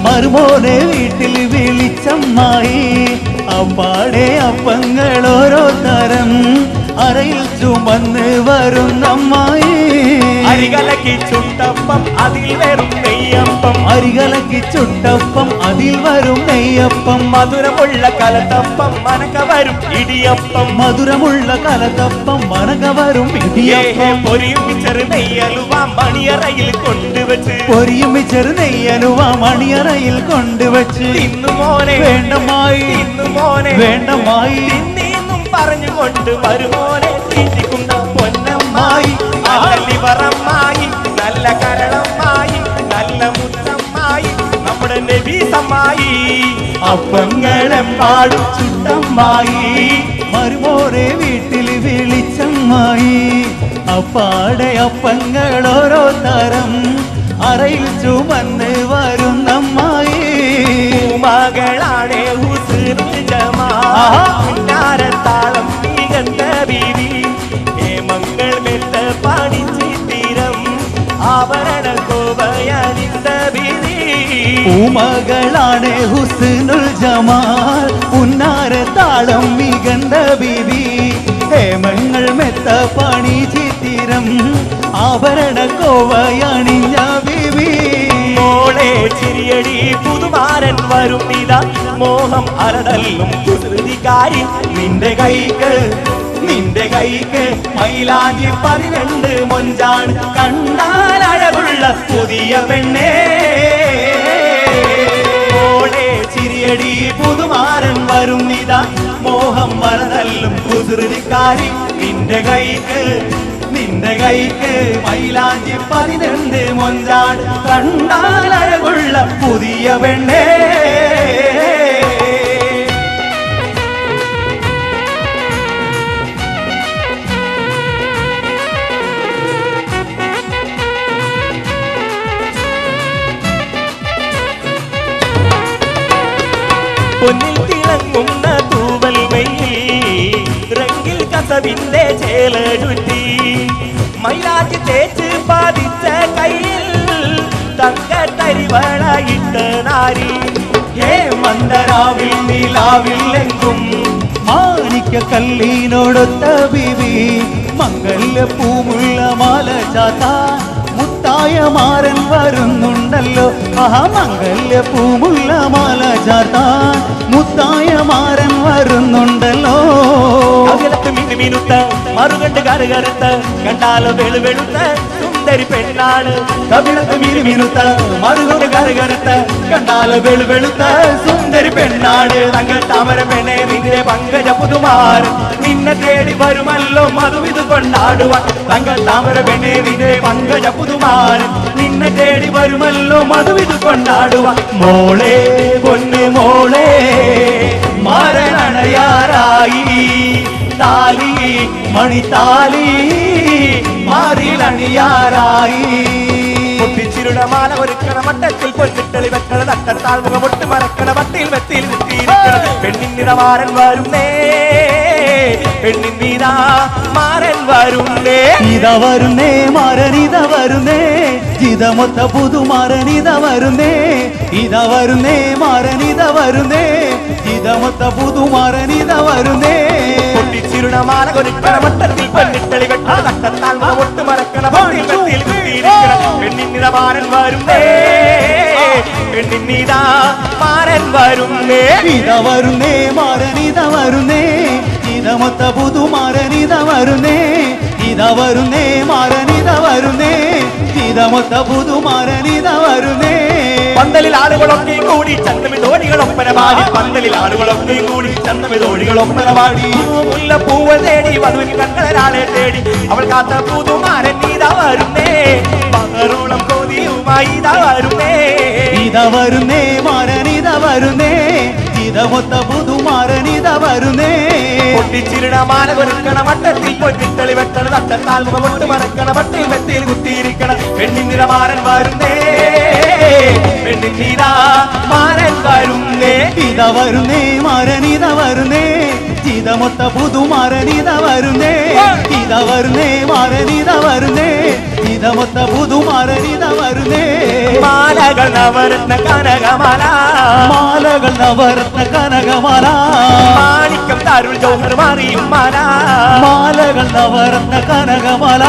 മരുമോനെ വീട്ടിൽ വിളിച്ചമ്മായി അപ്പാടെ അപ്പങ്ങൾ ഓരോ തരം അരയിൽ ചുമന്ന് വരുന്നമ്മായി. അരികലക്കി ചുട്ടപ്പം അതിൽ വരും നെയ്യപ്പം, അരികലക്കി ചുട്ടപ്പം അതിൽ വരും നെയ്യപ്പം. മധുരമുള്ള കലത്തപ്പം മനക വരും ഇടിയപ്പം, മധുരമുള്ള കലത്തപ്പം മനക വരും ഇടിയപ്പം. പൊരിയും ചെറു നെയ്യലുവ മണിയറയിൽ കൊണ്ടുവച്ച്, പൊരിയും ചെറു നെയ്യലുവ മണിയറയിൽ കൊണ്ടുവച്ച്. ഇന്നു മോനെ വേണ്ടമായി, ഇന്നു മോനെ വേണ്ടമായി ഇന്നും പറഞ്ഞുകൊണ്ട് വരുമോനെ തീറ്റിക്കുന്ന പൊന്നമ്മായി, നല്ല ലിവറമ്മായി, നല്ല കരളമ്മായി, നല്ല മുത്തമ്മായി, നമ്മുടെ നബീസമ്മായി. അപ്പങ്ങളെമ്പാടും ചുട്ടമ്മായി മരുമോനെ വീട്ടിൽ വിളിച്ചമ്മായി അപ്പാടെ അപ്പങ്ങൾ ഓരോ തരം അറയിൽ ചുമന്ന് വരുന്നമ്മായി. മകളാണേ ഹുസ്നുൽ-ജമാൽ മികந்த ബീവി മങ്ങൾ മെത്ത പണിച്ചി തീരം ആഭരണ കോപയണിந்த ബീവി. പൂമകളാണ് ഹുസ്നുൽ ജമാൽ ഉന്നാര താളം മികந்த ബീവി ഹേമങ്ങൾ മെത്ത പണി ചിത്തിരം ആഭരണ കോവയണിഞ്ഞ ബീവി. മോളെ ചിരിയടി പുതുമാരൻ വരും ഇതാ മോഹം അരടല്ലും കുസൃതിക്കാരി നിന്റെ കൈക്ക്, നിന്റെ കൈക്ക് മൈലാഞ്ചി 12 മൊഞ്ചാണ് കണ്ടാൽ അഴകുള്ള പുതിയ പെണ്ണേ. മോളെ ചിരിയടി പുതുമാരൻ വരും ഇതാ മോഹം അരടല്ലും കുസൃതിക്കാരി നിന്റെ കൈക്ക്, നിന്റെ കൈക്ക് മൈലാഞ്ചി 12 മൊഞ്ചാണ് കണ്ടാൽ അഴകുള്ള പുതിയ പെണ്ണേ. പൊന്നിൽ തിളങ്ങുന്ന തൂവൽ വെയിൽ റംഗിൽ കസവിന്റെ ചേലടുത്തി മൈലാഞ്ചി തേച്ച് പാതിച്ച കയ്യിൽ തങ്കത്തരിവളയിട്ട നാരി. ഹേ മന്ദരാവിൽ നിലാവിൽ എങ്കും മാണിക്യ കല്ലിനോടൊത്ത ബീവി മംഗല്യ പൂമുള്ള മാല ചാത്താ മുത്തായ മാരൻ വരുന്നുണ്ടല്ലോ. മംഗല്യ പൂമുള്ള മാല ചാത്താൻ മുത്തായ മാരൻ വരുന്നുണ്ടല്ലോ. അകലത്ത് മിനുമിനുത്ത മറുകണ്ട് കറുകറുത്ത കണ്ടാലോ വെളുവെളുത്ത സുന്ദരി പെണ്ണാണ്. കവിളത്ത് മിനുമിനുത്ത മറുകൊണ്ട് കറുകറുത്ത കണ്ടാലോ വെളുവെളുത്ത സുന്ദരി പെണ്ണാണ്. തങ്ക താമര പെണ്ണെ നിന്റെ പങ്കജ പുതുമാരൻ നിന്നെ തേടി വരുമല്ലോ മധുവിത് കൊണ്ടാടുവാൻ. തങ്ക താമര പെണ്ണെ നിന്റെ പങ്കജ പുതുമാരൻ നിന്നെ തേടി വരുമല്ലോ മധുവിത് കൊണ്ടാടുവാൻ. മോളെ പൊന്നു മോളെ മാരനണയാറായി താലി മണിത്താലി മാറിലണിയാറായി. പൊട്ടിച്ചിരുട മാല ഒരുക്കണ മട്ടത്തിൽ പൊന്നിട്ടളി വെക്കണ തട്ടത്താൽ മുഖമൊട്ട് മറക്കണ വട്ടിയിൽ വെത്തിയിൽ കുത്തിയിരിക്കണ പെണ്ണിൻ നിറമാരൻ വരുന്നേ, പെണ്ണിൻ നീതാ മാരൻ വരുന്നേ. ഇത വരുന്നേ മാരനിത വരുന്നേ ജിതമൊത്ത പുതുമാരനിത വരുന്നേ. ഇത വരുന്നേ മാരനിത വരുന്നേ ജിതമൊത്ത പുതുമാരനിത വരുന്നേ. പൊട്ടിച്ചിരുട മാല ഒരുക്കണ മട്ടത്തിൽ പൊന്നിട്ടളി വെക്കണ തട്ടത്താൽ മുഖമൊട്ട് മറക്കണ വട്ടിയിൽ വെത്തിയിൽ കുത്തിയിരിക്കണ പെണ്ണിൻ നിറമാരൻ വരുന്നേ, പെണ്ണിൻ നീതാ മാരൻ വരുന്നേ. ഇത വരുന്നേ മാരനിത വരുന്നേ ജിതമൊത്ത പുതുമാരനിത വരുന്നേ. ഇത വരുന്നേ മാരനിത വരുന്നേ ജിതമൊത്ത പുതുമാരനിത വരുന്നേ. പന്തലിൽ ആളുകളൊക്കെ കൂടി ചന്തമിതോടികളൊപ്പന പാടി, പന്തലിൽ ആളുകളൊക്കെ കൂടി ചന്തമിതോടികളൊപ്പന പാടി. മുല്ലപ്പൂവ് തേടി വധുവിന് കണ്ണൊരാളെ തേടി അവൾ കാത്ത പുതുമാരൻ നീതാ വരുന്നേ, പകരോളം കോതിയുമായി ഇതാ വരുന്നേ. ഇത വരുന്നേ മാരനിത വരുന്നേ ജിതമൊത്ത പുതു പുതുമാരനിത വരുന്നേ പൊട്ടിച്ചിരുട മാല കൊരുക്കണ വട്ടത്തിൽ പൊന്നിത്തളി വെട്ടണ തട്ടത്താൽ മുഖമൊട്ട് മറക്കണ പട്ടിൽ മെത്തിയിൽ കുത്തിയിരിക്കണ പെണ്ണിൻ നിറമാരൻ വരുന്നേ പെണ്ണിൻ നിറമാരൻ വരുന്നേ ഇത വരുന്നേ മാരനിത വരുന്നേ ചിതമൊത്ത പുതുമാരനിത വരുന്നേ ഇത വരുന്നേ മാരനിത വരുന്നേ ചിതമൊത്ത പുതുമാരനിത വരുന്നേ മാലകൾ നവരത്ന കനകമാല മാലകൾ നവരത്ന കനകമാല മാണിക്കം താരുൾ ജൗഹർ മാറിയും മാല മാലകൾ നവരത്ന കനകമാല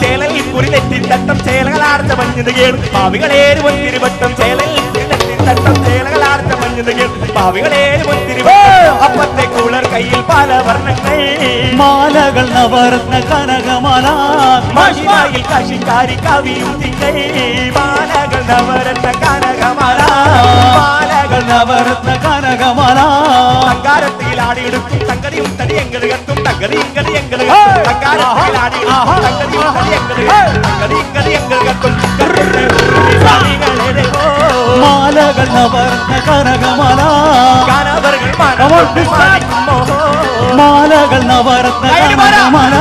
ചേലയിൽ കുറിലെത്തി തട്ടം ചേലകളാർച്ച മഞ്ഞത് കേൾ പാവികളേര് ഒത്തിരിവട്ടം ചേലയിൽ കുറിലെത്തി തട്ടം ചേലകളാർച്ച മഞ്ഞത് കേൾ പാവികളേര് ഒത്തിരിവട്ടം അപ്പത്തെ കൂളർ കയ്യിൽ പല വർണ്ണങ്ങൾ മാലകൾ നവരത്ന കനകമാല മഹിമയിൽ കാശിക്കാരി കവിയും തിങ്കൾ മാലകൾ നവരത്ന കനകമാല മാലകൾ നവരത്ന കനകമാല തങ്കാരത്തിൽ ആടിയെടുക്കും തങ്കടിയും തടിയങ്ങൾ കത്തും തങ്കടിയും കടിയങ്ങൾ തങ്കാരത്തിൽ ആടിയെടുക്കും തങ്കടിയും തടിയങ്ങൾ കത്തും മാലകൾ നവരത്ന കനകമാല കാനവர்கள் മനമോട്ട് സാധിക്കുമോ മാലകൾ നവരത്ന കനകമാല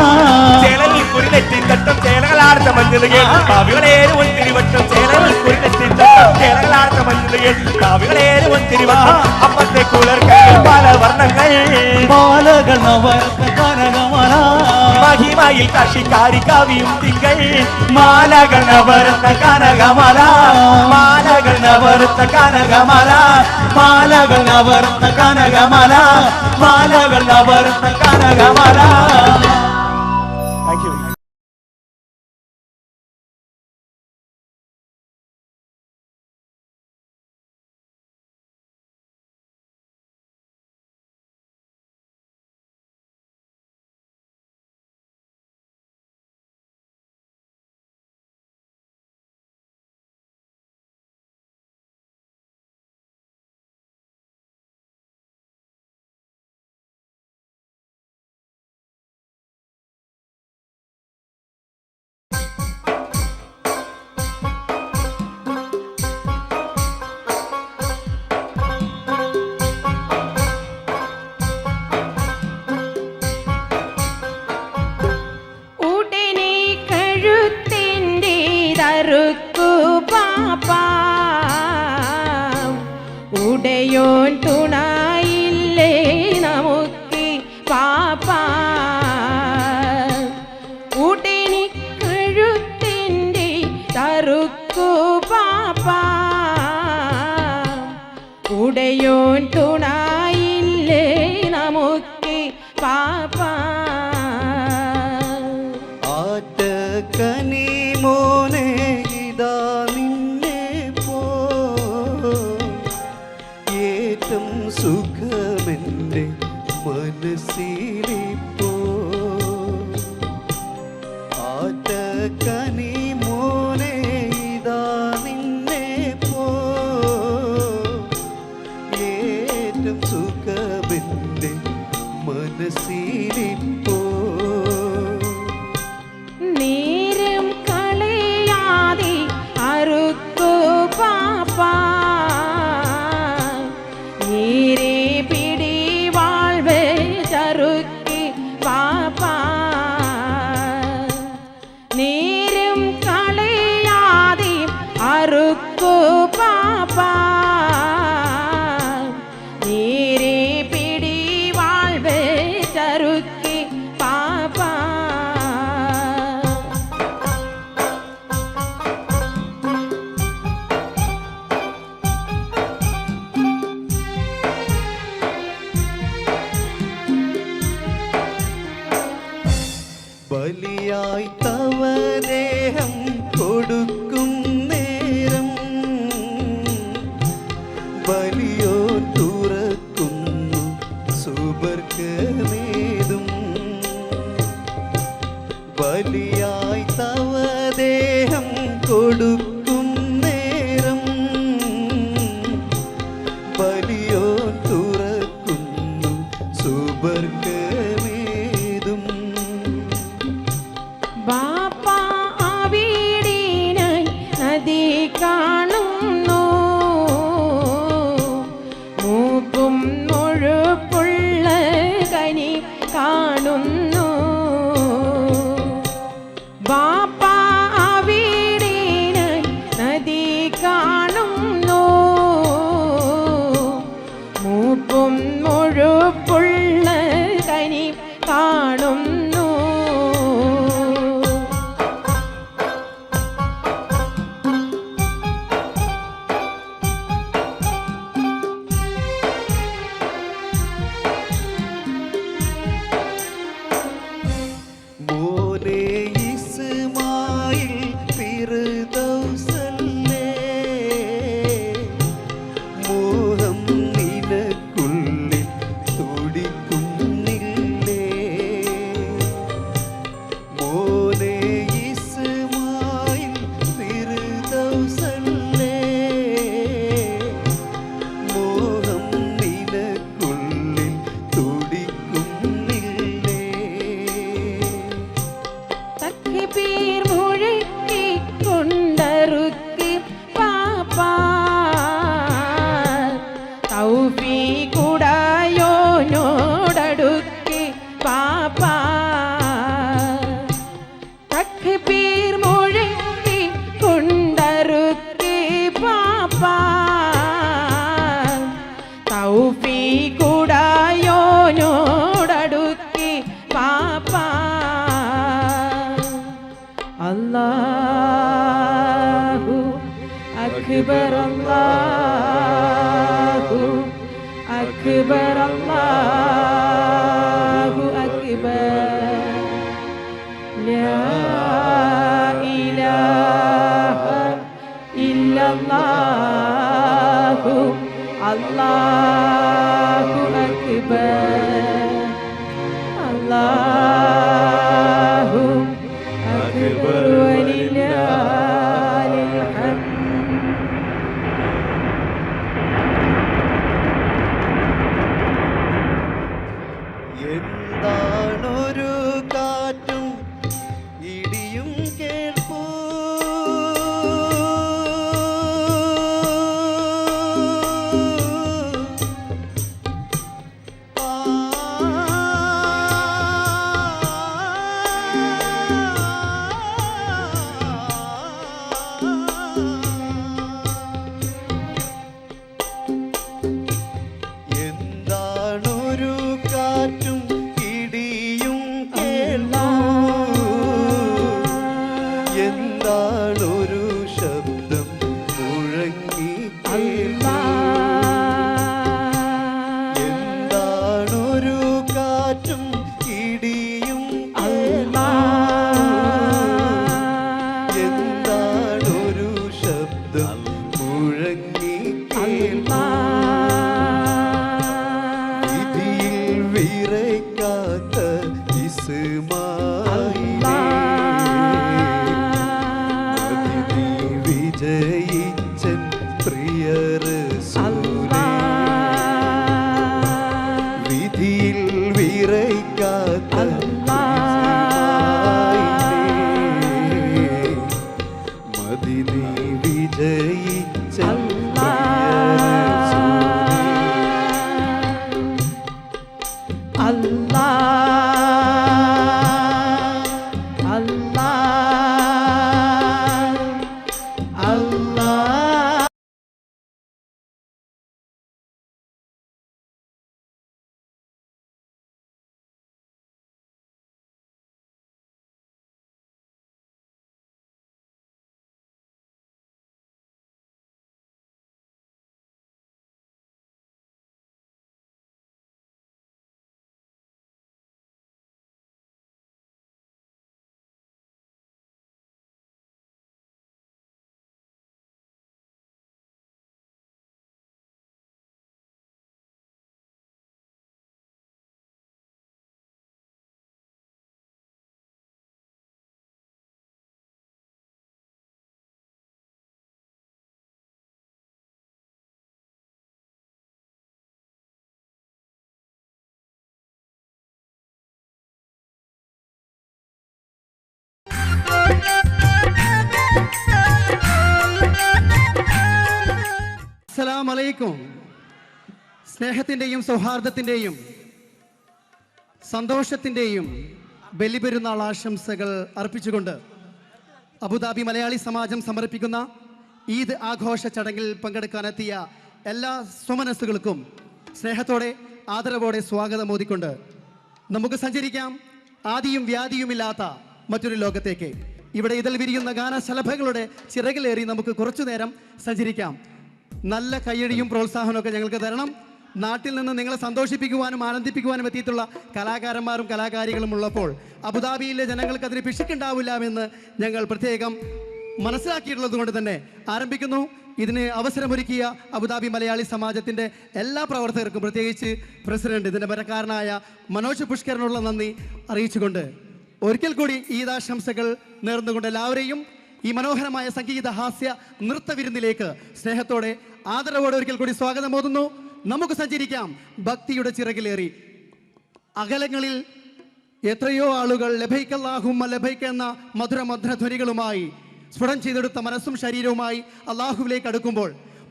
ചേലയിൽ കുറിലെത്തി തട്ടം ചേലകളാർച്ച മഞ്ഞത് കേൾ പാവികളേര് ഒത്തിരിവട്ടം ചേലയിൽ കുറിലെത്തി തട്ടം ചേലകളാർച്ച മഞ്ഞത് കേൾ പാവികളേര് ഒത്തിരിവട്ടം അപ്പത്തെ കുളർ കയ്യിൽ പല വർണ്ണങ്ങൾ മാലകൾ നവരത്ന കനകമാല മഹിമയിൽ കാശിക്കാരി കവിയും തിങ്കൾ മാലകൾ നവരത്ന കനകമാല മാലകൾ നവരത്ന കനകമാല മാലകൾ നവരത്ന കനകമാല മാലകൾ നവരത്ന കനകമാല താങ്ക് യു ഉടയോൻ തുണയില്ലേ നമുക്ക് പാപ്പ ഉടനി കഴുത്തിൻ്റെ തറുക്കു പാപ്പ ഉടയോൻ തുണയില്ലേ നമുക്ക് പാപ്പ ആറ്റക്കനി മോനെ ഇതാ നിന്നെ പോ ഏറ്റം സുഖമെൻ്റെ മനസ്സിലിപ്പോ ആറ്റക്കനി മോനെ ഇതാ നിന്നെ പോ ഏറ്റം സുഖമെൻ്റെ മനസ്സിലിപ്പോ നേരം കളയാതെ അറുക്കു പാപ്പ നേരെ പിടി വാൾവ് ചറുക്കി പാപ്പ നേരം കളയാതെ അറുക്കു പാപ്പ നേരെ പിടി വാൾവ് ചറുക്കി പാപ്പ ബലിയായി തവ ദേഹം കൊടുക്കും നേരം ബലിയോ തുറക്കുന്നു സുബർഗമേതും ബലിയായി തവ ദേഹം കൊടുക്കും നേരം ബലിയോ തുറക്കുന്നു സുബർഗമേതും ബാപ്പ അവിടിനായി നദി കാണുന്നു മൂക്കും മുഴുപ്പും മോനെ ഇസ്മായിൽ ഫിർദൗസല്ലേ മോഹം നിനക്കുള്ളിൽ തുടിക്കുന്നില്ലേ മോനെ ഇസ്മായിൽ ഫിർദൗസല്ലേ മോഹം നിനക്കുള്ളിൽ തുടിക്കുന്നില്ലേ തക്ബീർ മുഴക്കി കൊണ്ടറുക്കി പാപ്പാ തൗഫീഖുടയോനോടടുക്കി പാപ്പാ തക്ബീർ മുഴക്കി കൊണ്ടറുക്കി പാപ്പാ തൗഫീഖുടയോനോടടുക്കി പാപ്പാ അല്ലാഹു അക്ബർ അല്ലാഹു അക്ബർ അല്ലാഹു അക്ബർ ലാ ഇലാഹ ഇല്ലല്ലാഹു അല്ലാഹു അക്ബർ അല്ലാഹു അക്ബർ വലില്ലാഹിൽ ഹംദ്. എന്താണൊരു കാറ്റും ഇടിയും കേൾപ്പൂ എന്താണൊരു കാറ്റും ഇടിയും കേൾപ്പൂ എന്താണൊരു ശബ്ദം മുഴങ്ങി കേൾപ്പൂ എന്താണൊരു കാറ്റും ഇടിയും കേൾപ്പൂ എന്താണൊരു ശബ്ദം മുഴങ്ങി കേൾപ്പൂ വിധിയിൽ വിറയ്ക്കാത്ത ഇസ്മായിലേ അതിഥി വിജയിച്ചൻ പ്രിയ റസൂലേ വിധിയിൽ വിറയ്ക്കാത്ത ഇസ്മായിലേ മദിനി വിജയിച്ചൻ പ്രിയ റസൂലേ അല്ലാഹ് അല്ലാഹ് അല്ലാഹ് അസ്സലാമു അലൈക്കും. സ്നേഹത്തിൻ്റെയും സൗഹാർദ്ദത്തിൻ്റെയും സന്തോഷത്തിൻ്റെയും ബലിപെരുന്നാൾ ആശംസകൾ അർപ്പിച്ചുകൊണ്ട് അബുദാബി മലയാളി സമാജം സമർപ്പിക്കുന്ന ഈദ് ആഘോഷ ചടങ്ങിൽ പങ്കെടുക്കാനെത്തിയ എല്ലാ സ്വമനസ്സുകൾക്കും സ്നേഹത്തോടെ ആദരവോടെ സ്വാഗതം മോദിക്കൊണ്ട് നമുക്ക് സഞ്ചരിക്കാം ആദിയും വ്യാധിയുമില്ലാത്ത മറ്റൊരു ലോകത്തേക്ക്. ഇവിടെ ഇതിൽ വിരിയുന്ന ഗാനശലഭങ്ങളുടെ ചിറകിലേറി നമുക്ക് കുറച്ചു നേരം സഞ്ചരിക്കാം. നല്ല കയ്യടിയും പ്രോത്സാഹനമൊക്കെ ഞങ്ങൾക്ക് തരണം. നാട്ടിൽ നിന്ന് നിങ്ങളെ സന്തോഷിപ്പിക്കുവാനും ആനന്ദിപ്പിക്കുവാനും എത്തിയിട്ടുള്ള കലാകാരന്മാരും കലാകാരികളും ഉള്ളപ്പോൾ അബുദാബിയിലെ ജനങ്ങൾക്ക് അതിന് പിശുക്കുണ്ടാവില്ലാമെന്ന് ഞങ്ങൾ പ്രത്യേകം മനസ്സിലാക്കിയിട്ടുള്ളത് കൊണ്ട് തന്നെ ആരംഭിക്കുന്നു. ഇതിന് അവസരമൊരുക്കിയ അബുദാബി മലയാളി സമാജത്തിൻ്റെ എല്ലാ പ്രവർത്തകർക്കും, പ്രത്യേകിച്ച് പ്രസിഡന്റ്, ഇതിൻ്റെ പരക്കാരനായ മനോജ് പുഷ്കറിനുള്ള നന്ദി അറിയിച്ചുകൊണ്ട് ഒരിക്കൽ കൂടി ഈദാശംസകൾ നേർന്നുകൊണ്ട് എല്ലാവരെയും ഈ മനോഹരമായ സംഗീത ഹാസ്യ നൃത്തവിരുന്നിലേക്ക് സ്നേഹത്തോടെ ആദരവോടെ ഒരിക്കൽ കൂടി സ്വാഗതം ഓതുന്നു. നമുക്ക് സഞ്ചരിക്കാം ഭക്തിയുടെ ചിറകിലേറി. അകലങ്ങളിൽ എത്രയോ ആളുകൾ ലഭൈക്കല്ലാഹുമ്മ ലഭൈക്ക എന്ന മധുര ധ്വനികളുമായി സ്ഫുടം ചെയ്തെടുത്ത മനസ്സും ശരീരവുമായി അള്ളാഹുവിലേക്ക് അടുക്കുമ്പോൾ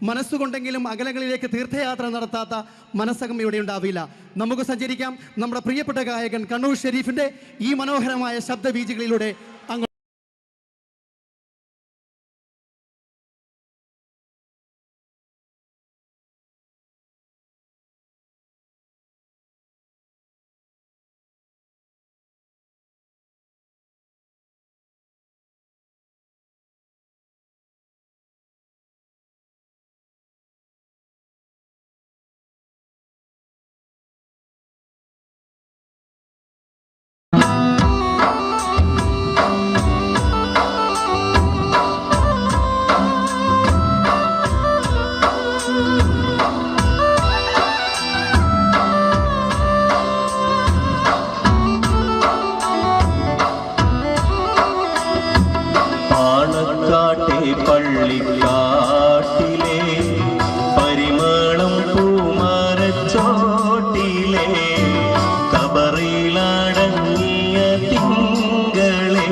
മനസ്സുകൊണ്ടെങ്കിലും അകലങ്ങളിലേക്ക് തീർത്ഥയാത്ര നടത്താത്ത മനസ്സകം ഇവിടെ ഉണ്ടാവില്ല. നമുക്ക് സഞ്ചരിക്കാം നമ്മുടെ പ്രിയപ്പെട്ട ഗായകൻ കണ്ണൂർ ഷെരീഫിന്റെ ഈ മനോഹരമായ ശബ്ദബീജികളിലൂടെ അങ്ങ് പള്ളിക്കാട്ടിലെ പരിമളം പൂമരച്ചോട്ടിലെ കബറിലടങ്ങിയ തിങ്കളെ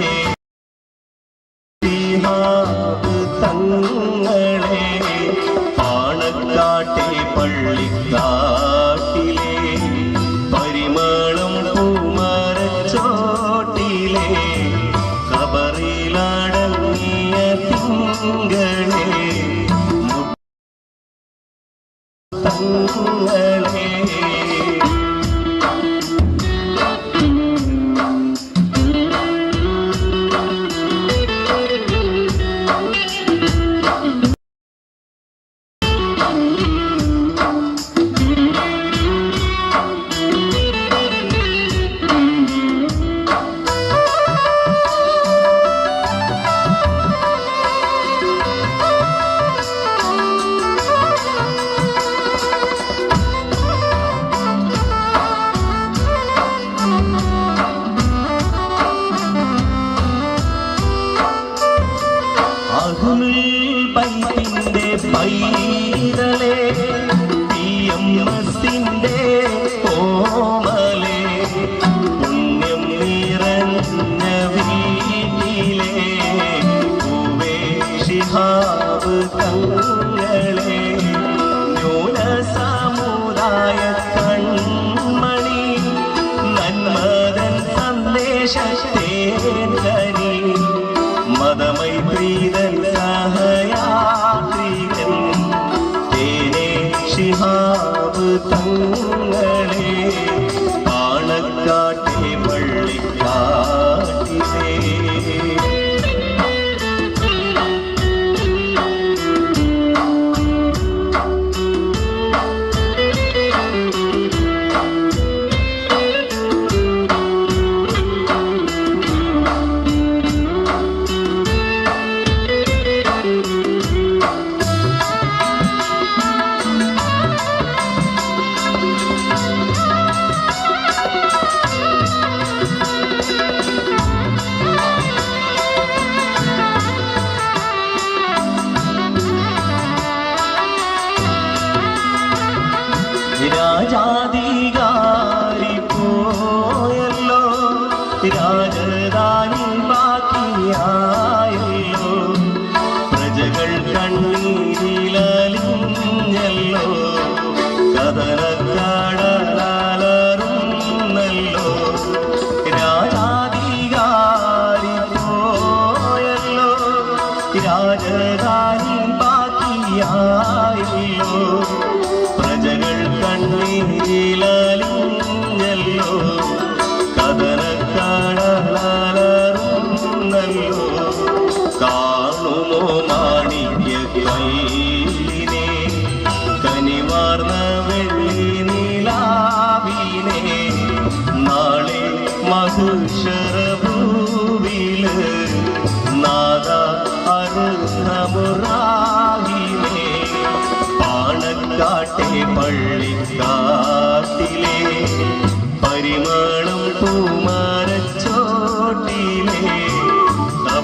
തങ്ങളെ പാണക്കാട്ടെ പള്ളിക്കാട്ടിലെ പരിമളം പൂമരച്ചോട്ടിലെ കബറിലടങ്ങിയ തിങ്കളെ തങ്ങളെ പൈത്തിന്റെ പൈതലേ പിയമ്മസിന്റെ ഓമലേ പുണ്യം നിറഞ്ഞ വീട്ടിലെ പൂവേ ശിഹാബ് തങ്ങളെ ന്യൂന സമുദായ കൺമണി നന്മതൻ സന്ദേശത്തേനി മതമൈത്രീതൻ സഹയാത്രികൻ തേനെ ശിഹാബ് തങ്ങളെ പാണക്കാട്ടെ പള്ളിക്കാട്ടിലെ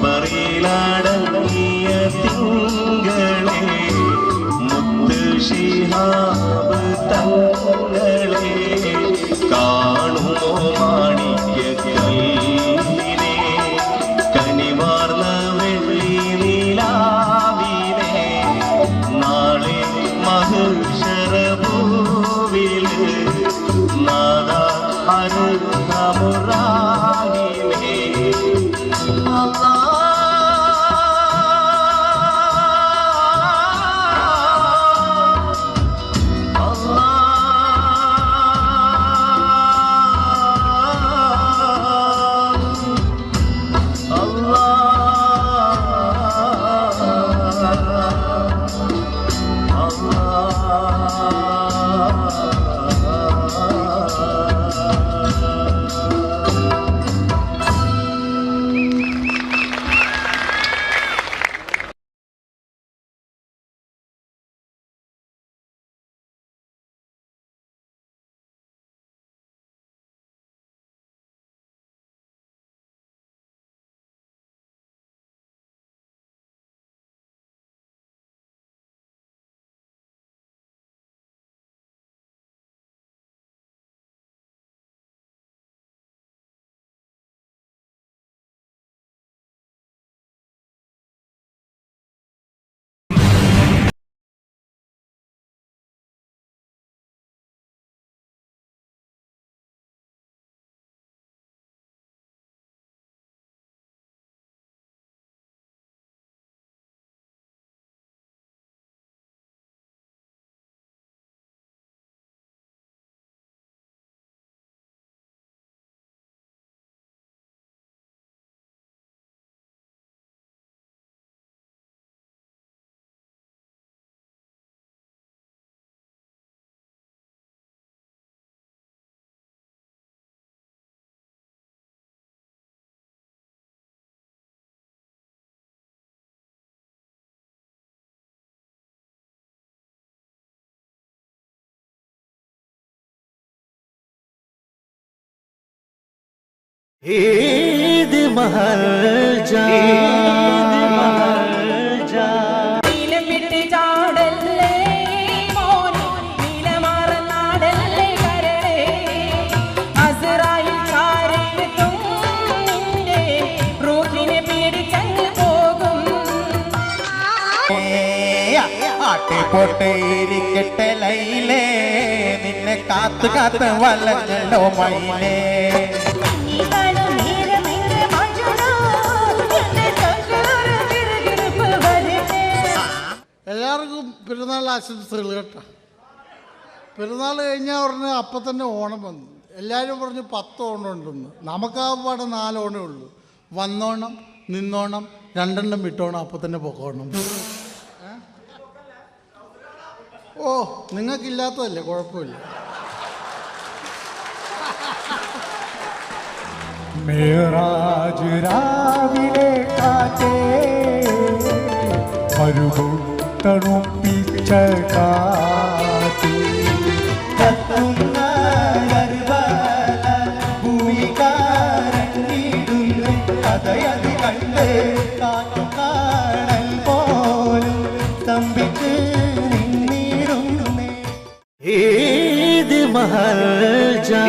ഖബറിലടങ്ങിയ തിങ്കളെ മുത്ത് ശിഹാബ് തങ്ങളെ കാണുമോ മാണിക്യക്കല്ലിനെ കനിവാർന്ന വെള്ളി നിലാവിനെ നാളെ മഹ്ശറഭൂവില് നാദ അരുഹമുറാഹിമേ ईद महल जा പൊട്ടയിരിക്കട്ടെ ലൈലേ നിന്നെ കാത്തു കാത്ത് വലഞ്ഞല്ലോ മൈലേ എല്ലാവർക്കും പെരുന്നാൾ ആശംസകൾ കേട്ടോ. പെരുന്നാൾ കഴിഞ്ഞാൽ ഉടനെ അപ്പം തന്നെ ഓണം വന്നു. എല്ലാവരും പറഞ്ഞു 10 ഓണം ഉണ്ടെന്ന്. നമുക്കാപാടെ 4 ഓണേ ഉള്ളൂ. വന്നോണം, നിന്നോണം, 2 എണ്ണം വിട്ടോണം, അപ്പം തന്നെ പൊക്കോണം. ഓ, നിങ്ങൾക്കില്ലാത്തതല്ലേ, കുഴപ്പമില്ല. മേറാജ് രാവിലെ കാറ്റേ തണുപ്പിച്ച കാറ്റ് കത്തുന്ന ഭൂമികാരങ്ങിടുന്നു കഥയത് കണ്ട് കാറ്റു കാണൽ പോലും തമ്പിച്ച് നിന്നിടുന്നേ ईद महल जा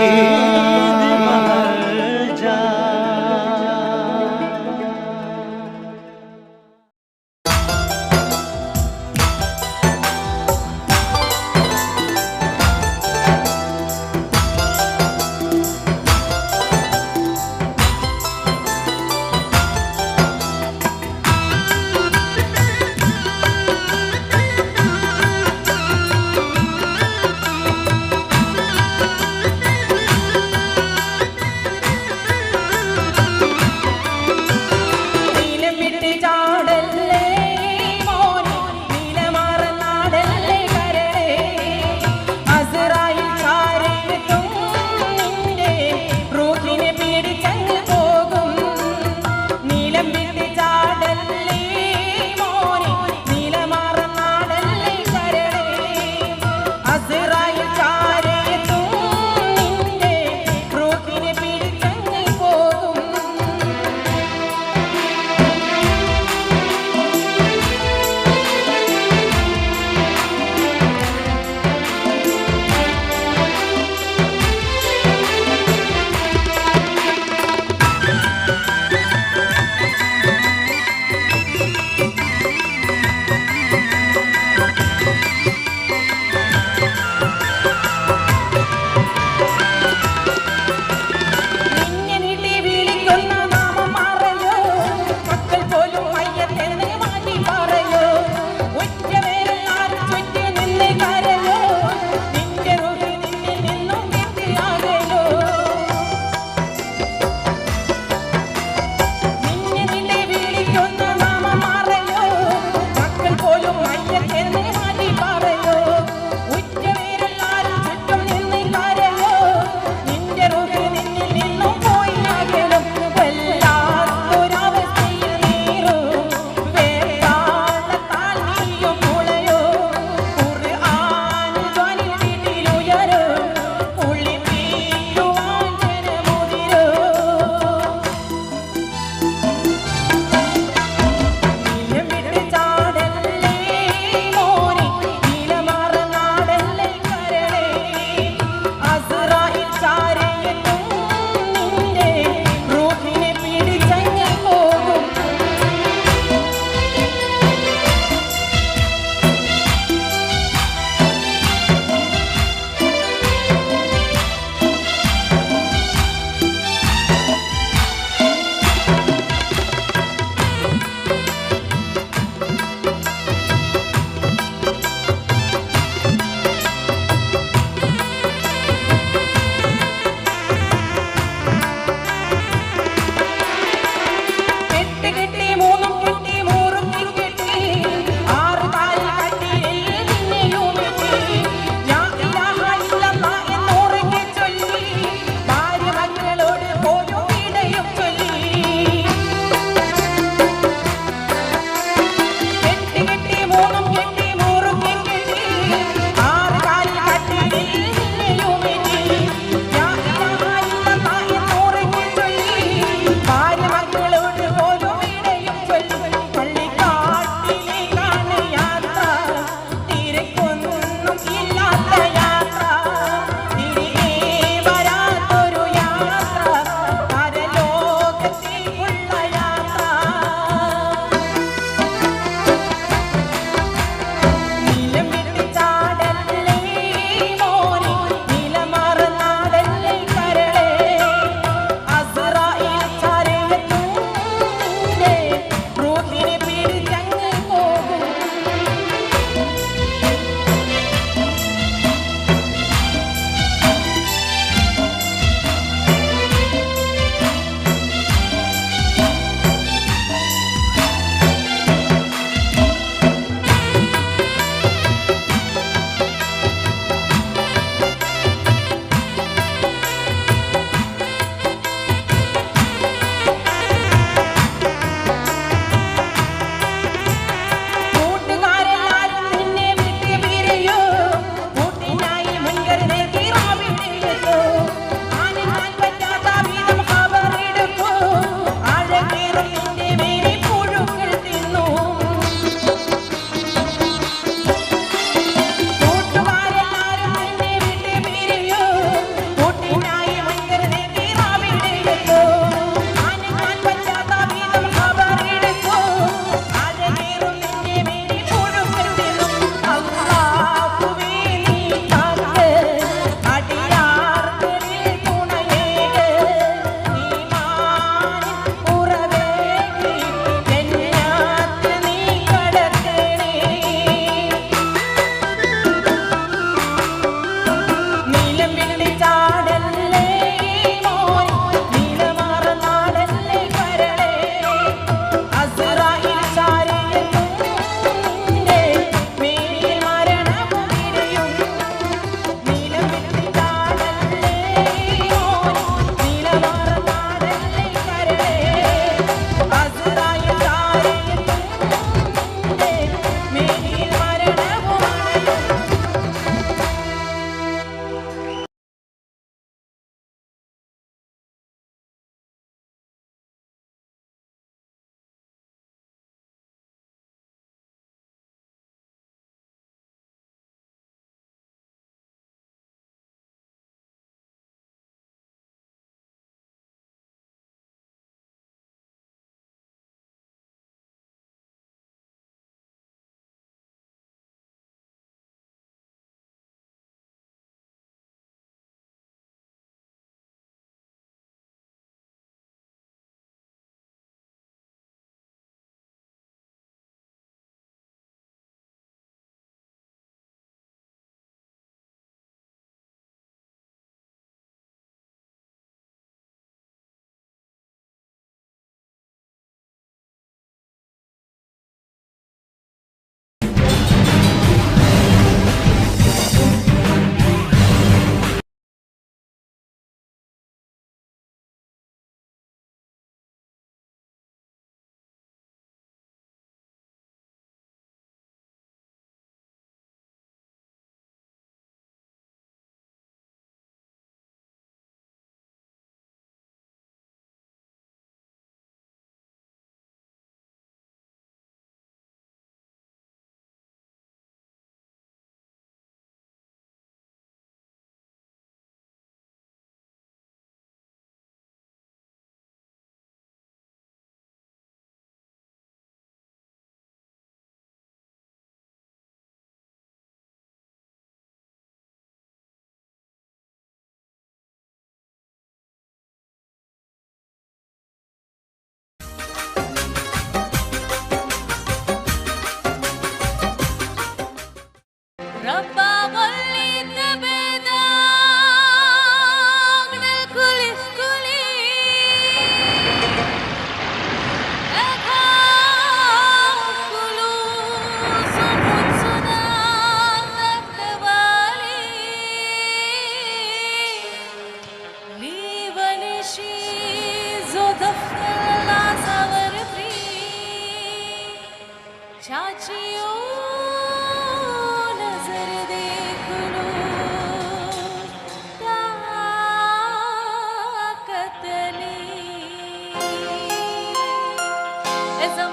It's a